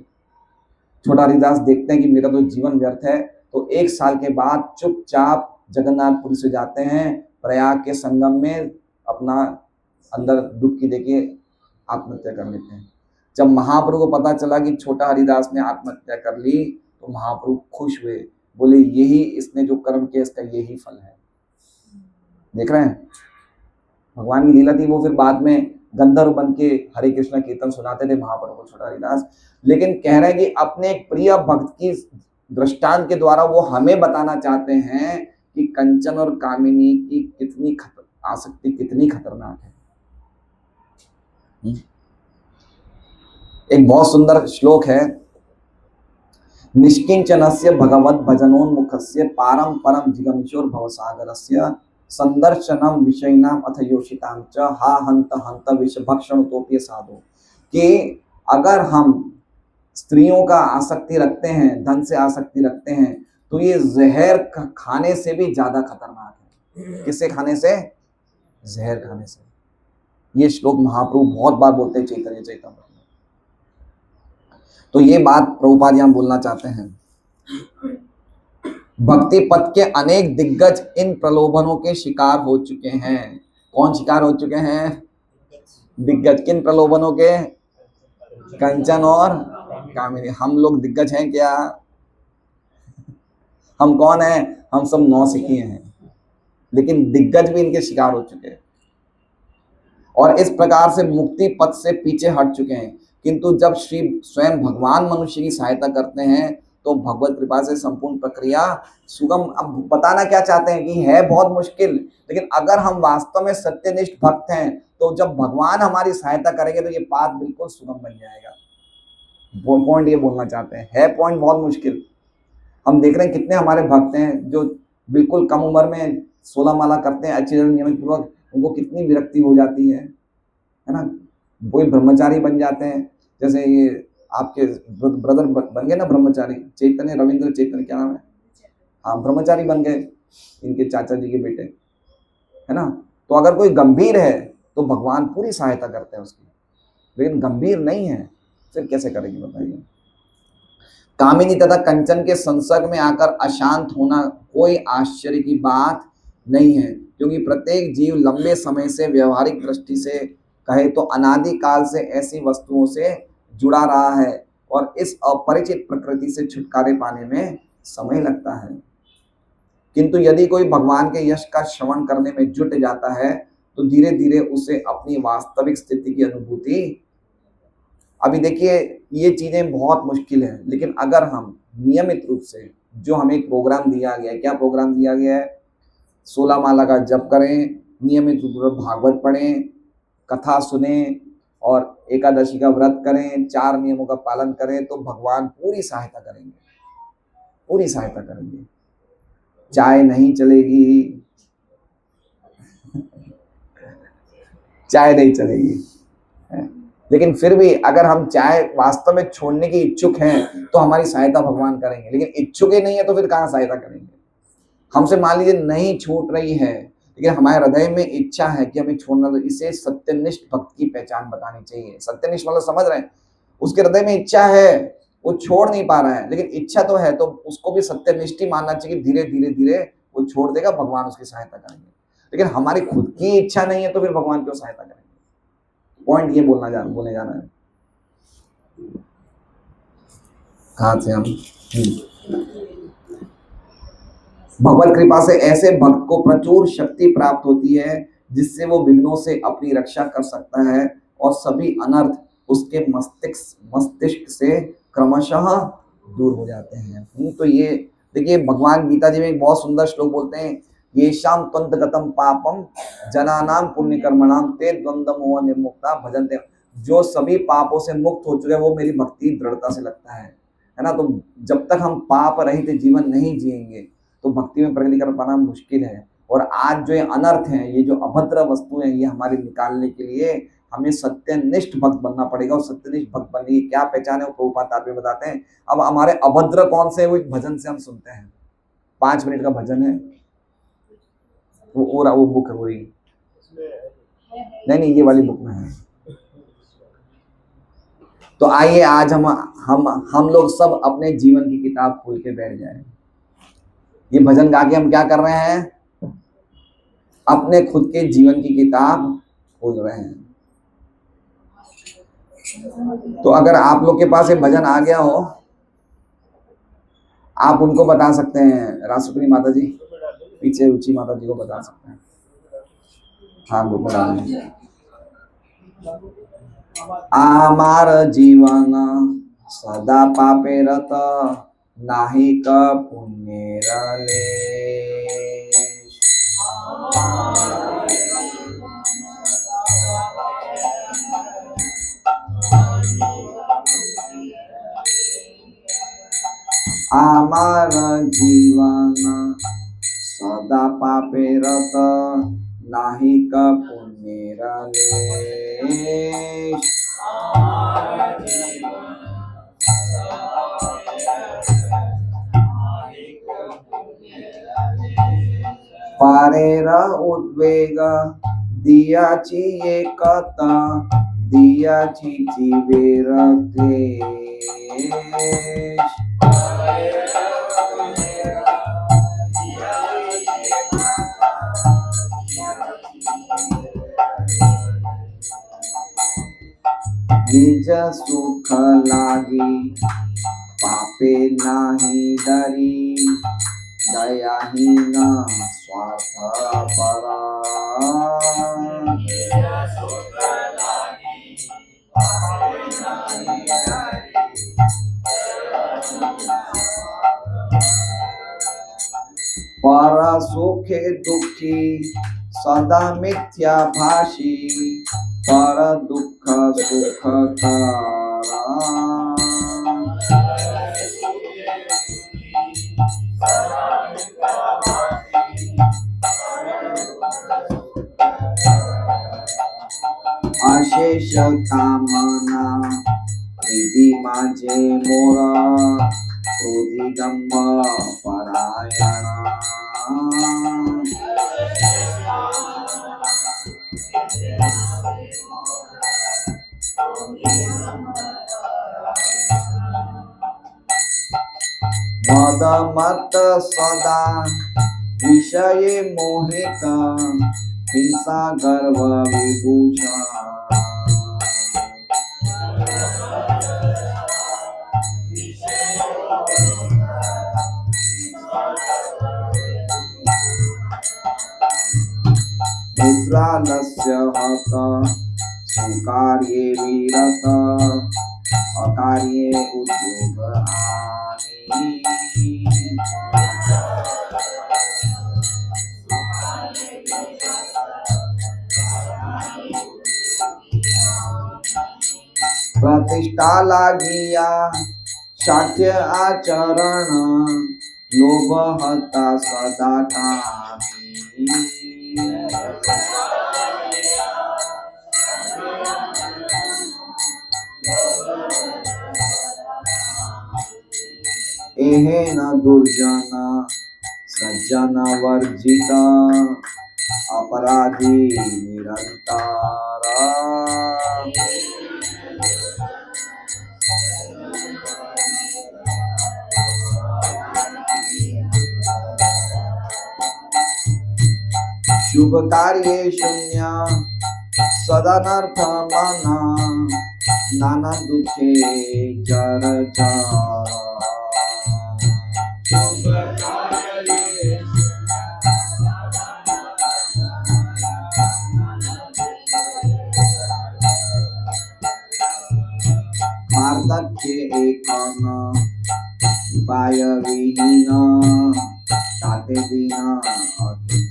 छोटा हरिदास देखते हैं कि मेरा तो जीवन व्यर्थ है, तो 1 साल के बाद चुपचाप जगन्नाथपुरी से जाते हैं, प्रयाग के संगम में अपना अंदर डुबकी देके आत्महत्या कर लेते हैं। जब महाप्रभु को पता चला कि छोटा हरिदास ने आत्महत्या कर ली तो महाप्रभु खुश हुए। बोले यही इसने जो कर्म किया इसका यही फल है। देख रहे हैं भगवान की लीला थी। वो फिर बाद में गंधर्व बन के हरे कृष्ण कीर्तन सुनाते थे महाप्रभु को छोटा हरिदास। लेकिन कह रहे हैं कि अपने प्रिय भक्त की दृष्टांत के द्वारा वो हमें बताना चाहते हैं कि कंचन और कामिनी की कितनी आसक्ति कितनी खतरनाक है। एक बहुत सुंदर श्लोक है, निष्किंचनस्य भगवत भजनोन्मुखस्य पारम परम जिगमिशोर भवसागरस्य संदर्शनम विषयनाम अथ योषिताम च हा हंत हंत विष भक्षण तोप्य साधो। कि अगर हम स्त्रियों का आसक्ति रखते हैं, धन से आसक्ति रखते हैं, तो ये जहर खाने से भी ज्यादा खतरनाक है। किससे खाने से? जहर खाने से। ये श्लोक महाप्रभु बहुत बार बोलते हैं चैतन्य चैतन्य। तो ये बात प्रभुपाद यहाँ बोलना चाहते हैं। भक्ति पथ के अनेक दिग्गज इन प्रलोभनों के शिकार हो चुके हैं। कौन शिकार हो चुके हैं? दिग्गज। किन प्रलोभनों के? कंचन और कामिनी। हम लोग दिग्गज हैं क्या? हम कौन हैं? हम सब नौसिखिए हैं, लेकिन दिग्गज भी इनके शिकार हो चुके हैं और इस प्रकार से मुक्ति पथ से पीछे हट चुके हैं। किंतु जब श्री स्वयं भगवान मनुष्य की सहायता करते हैं तो भगवत कृपा से संपूर्ण प्रक्रिया सुगम। अब बताना क्या चाहते हैं कि है बहुत मुश्किल, लेकिन अगर हम वास्तव में सत्यनिष्ठ भक्त हैं तो जब भगवान हमारी सहायता करेंगे तो ये बात बिल्कुल सुगम बन जाएगा। पॉइंट ये बोलना चाहते हैं, है पॉइंट बहुत मुश्किल। हम देख रहे हैं कितने हमारे भक्त हैं जो बिल्कुल कम उम्र में 16 माला करते हैं अच्छी तरह नियमित पूर्वक, उनको कितनी विरक्ति हो जाती है ना। कोई ब्रह्मचारी बन जाते हैं, जैसे ये आपके ब्रदर बन गए ना ब्रह्मचारी, चैतन्य रविंद्र चैतन्य, क्या नाम है, हाँ ब्रह्मचारी बन गए इनके चाचा जी के बेटे, है ना। तो अगर कोई गंभीर है तो भगवान पूरी सहायता करते हैं उसकी, लेकिन गंभीर नहीं है फिर कैसे करेंगे बताइए। कामिनी तथा कंचन के संसर्ग में आकर अशांत होना कोई आश्चर्य की बात नहीं है, क्योंकि प्रत्येक जीव लंबे समय से व्यवहारिक दृष्टि से कहे तो अनादि काल से ऐसी वस्तुओं से जुड़ा रहा है और इस अपरिचित प्रकृति से छुटकारे पाने में समय लगता है। किंतु यदि कोई भगवान के यश का श्रवण करने में जुट जाता है तो धीरे धीरे उसे अपनी वास्तविक स्थिति की अनुभूति। अभी देखिए ये चीजें बहुत मुश्किल है, लेकिन अगर हम नियमित रूप से, जो हमें एक प्रोग्राम दिया गया है, क्या प्रोग्राम दिया गया है, 16 माला का जप करें, नियमित रूप से भागवत पढ़ें, कथा सुने और एकादशी का व्रत करें, 4 नियमों का पालन करें, तो भगवान पूरी सहायता करेंगे, पूरी सहायता करेंगे। चाय नहीं चलेगी, चाय नहीं चलेगी, लेकिन फिर भी अगर हम चाय वास्तव में छोड़ने की इच्छुक हैं तो हमारी सहायता भगवान करेंगे, लेकिन इच्छुक ही नहीं है तो फिर कहाँ सहायता करेंगे। हमसे मान लीजिए नहीं छूट रही है, लेकिन हमारे हृदय में इच्छा है कि हमें छोड़ना, तो इसे सत्यनिष्ठ भक्त की पहचान बतानी चाहिए। सत्यनिष्ठ मतलब समझ रहे हैं, उसके हृदय में इच्छा है, वो छोड़ नहीं पा रहा है, लेकिन इच्छा तो है, तो उसको भी सत्यनिष्ठ ही मानना चाहिए। धीरे धीरे धीरे वो छोड़ देगा, भगवान उसकी सहायता करेंगे। लेकिन हमारी खुद की इच्छा नहीं है, तो फिर भगवान क्यों सहायता करेंगे? पॉइंट ये बोलने जाना है। कहाँ थे हम? भगवत कृपा से ऐसे भक्त को प्रचुर शक्ति प्राप्त होती है, जिससे वो विघ्नों से अपनी रक्षा कर सकता है और सभी अनर्थ उसके मस्तिष्क से क्रमशः दूर हो जाते हैं। तो ये देखिए, भगवान गीता जी में एक बहुत सुंदर श्लोक बोलते हैं, ये शाम त्वंत गतम पापम जनानाम पुण्य कर्मणाम ते द्वंद्व मोह निर्मुक्ता भजन्ते। जो सभी पापों से मुक्त हो चुके हैं, वो मेरी भक्ति दृढ़ता से लगता है ना। तो जब तक हम पाप रहित जीवन नहीं जिएंगे, तो भक्ति में प्रगति कर पाना मुश्किल है। और आज जो ये अनर्थ हैं, ये जो अभद्र वस्तु हैं, ये हमारे निकालने के लिए हमें सत्यनिष्ठ भक्त बनना पड़ेगा। और सत्यनिष्ठ भक्त बनने की क्या पहचान है, वो प्रभुपाद तात्पर्य बताते हैं। अब हमारे अभद्र कौन से है, वो एक भजन से हम सुनते हैं। 5 मिनट का भजन है, वो बुक है, वही नहीं, ये वाली बुक में है। तो आइए आज हम लोग सब अपने जीवन की किताब खोल के बैठ जाएं। ये भजन गा के हम क्या कर रहे हैं? अपने खुद के जीवन की किताब खोल रहे हैं। तो अगर आप लोग के पास ये भजन आ गया हो, आप उनको बता सकते हैं। राष्ट्रपति माता जी पीछे, रुचि माता जी को बता सकते हैं। हाँ, ग्रुप में डालेंगे। आमार जीवन सदा पापे रत, नाही का पुण्य रले। आमार जीवन सदा पापे रत, नाही का पुण्य रले। पारेर उद्वेग दियाची एकता, दियाची जीवेर क्लेश। निज सुख लागी पापे नाही डरी, दयाहीन स्वार्थ परा। पर सुखे दुखी सदा मिथ्या भाषी, पर दुख सुख तारा। अशेष कामना विधि माझे मोरा, क्रोधी दंभ परायणा। मद मत सदा विषये मोहित, हिंसा गर्व विभूषण। निद्रालस्य हत सुकार्ये विरत, अकार्ये उद्योग हानि। प्रतिष्ठा लागिया शाक्य आचरण, लोभ हता सदा ठानी। एहे न दुर्जन सज्जन वर्जिता अपराधी निरंतारा। शुभ कार्ये शून्य सदनर्थ मना नाना दुखे जर वार्धक्य एकान उपाय विहीन ताते दीना अकिंचन।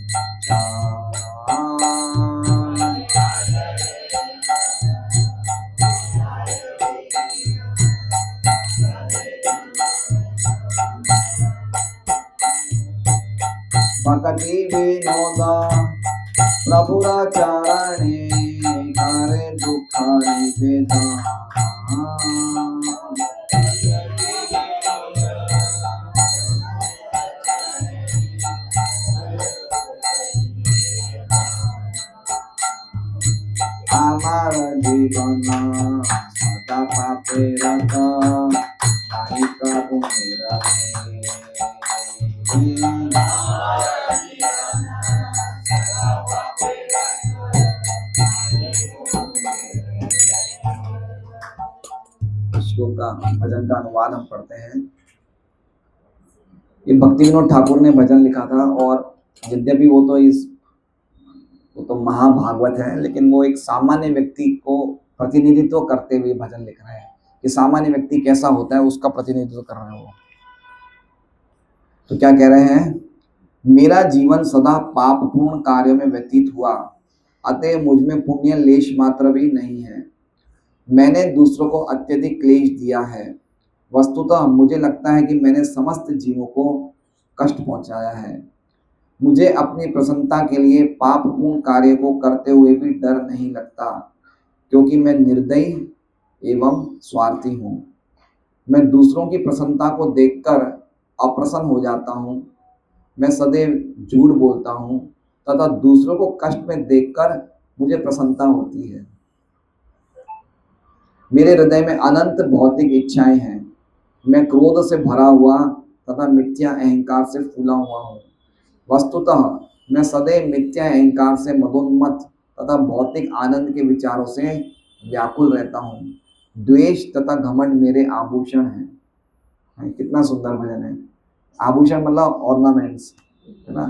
भक्ति विनोद प्रभुरा चरणे करे दुख निवेदन। আমার জীবন সদা পাপে রত নাই প্রভু মেরা। श्लोक का भजन का अनुवाद हम पढ़ते हैं। ये भक्ति विनोद ठाकुर ने भजन लिखा था और यद्यपि वो तो महाभागवत है, लेकिन वो एक सामान्य व्यक्ति को प्रतिनिधित्व करते हुए भजन लिख रहे हैं कि सामान्य व्यक्ति कैसा होता है उसका प्रतिनिधित्व कर रहे हैं वो। तो क्या कह रहे हैं? मेरा जीवन सदा पापपूर्ण कार्यों में व्यतीत हुआ, अतः मुझ में पुण्य लेश मात्र भी नहीं है। मैंने दूसरों को अत्यधिक क्लेश दिया है। वस्तुतः मुझे लगता है कि मैंने समस्त जीवों को कष्ट पहुंचाया है। मुझे अपनी प्रसन्नता के लिए पापपूर्ण कार्य को करते हुए भी डर नहीं लगता, क्योंकि मैं निर्दयी एवं स्वार्थी हूँ। मैं दूसरों की प्रसन्नता को देखकर अप्रसन्न हो जाता हूँ। मैं सदैव झूठ बोलता हूँ तथा दूसरों को कष्ट में देखकर मुझे प्रसन्नता होती है। मेरे हृदय में अनंत भौतिक इच्छाएं हैं। मैं क्रोध से भरा हुआ तथा मिथ्या अहंकार से फूला हुआ हूँ। वस्तुतः मैं सदैव मिथ्या अहंकार से मदोन्मत्त तथा भौतिक आनंद के विचारों से व्याकुल रहता हूँ। द्वेष तथा घमंड मेरे आभूषण हैं। कितना सुंदर भजन है। आभूषण मतलब ऑर्नामेंट्स, है ना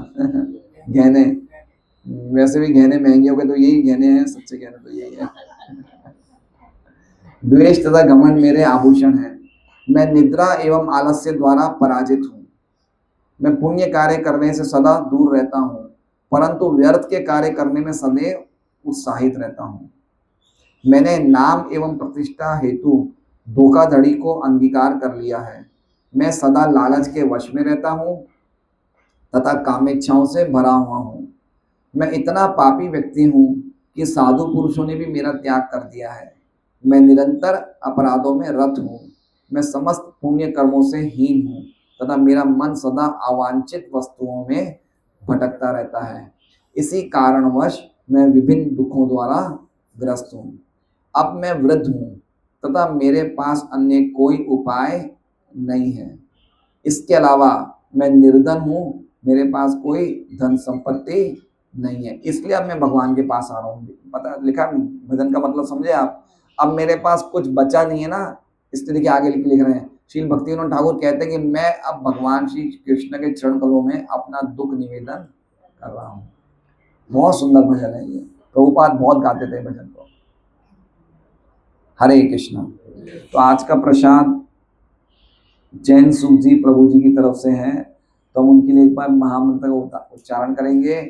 गहने। वैसे भी गहने महंगे हो गए तो यही गहने हैं, सच्चे गहने तो यही है। द्वेष तथा घमंड मेरे आभूषण हैं। मैं निद्रा एवं आलस्य द्वारा पराजित हूँ। मैं पुण्य कार्य करने से सदा दूर रहता हूँ, परंतु व्यर्थ के कार्य करने में सदैव उत्साहित रहता हूँ। मैंने नाम एवं प्रतिष्ठा हेतु धोखाधड़ी को अंगीकार कर लिया है। मैं सदा लालच के वश में रहता हूँ तथा कामेच्छाओं से भरा हुआ हूँ। मैं इतना पापी व्यक्ति हूँ कि साधु पुरुषों ने भी मेरा त्याग कर दिया है। मैं निरंतर अपराधों में रत हूँ। मैं समस्त पुण्य कर्मों से हीन हूँ तथा मेरा मन सदा अवांछित वस्तुओं में भटकता रहता है। इसी कारणवश मैं विभिन्न दुखों द्वारा ग्रस्त हूँ। अब मैं वृद्ध हूँ तथा मेरे पास अन्य कोई उपाय नहीं है। इसके अलावा मैं निर्धन हूँ, मेरे पास कोई धन संपत्ति नहीं है, इसलिए अब मैं भगवान के पास आ रहा हूँ। पता लिखा भजन का मतलब समझे आप? अब मेरे पास कुछ बचा नहीं है ना, इसलिए देखिए आगे लिख रहे हैं। श्रील भक्ति विनोद ठाकुर कहते हैं कि मैं अब भगवान श्री कृष्ण के चरण कमलों में अपना दुख निवेदन कर रहा हूँ। बहुत सुंदर भजन है ये, प्रभुपाद बहुत गाते थे भजन को। हरे कृष्णा। तो आज का प्रसाद जैन सुख जी प्रभु जी की तरफ से है, तो हम उनके लिए एक बार महामंत्र का उच्चारण करेंगे।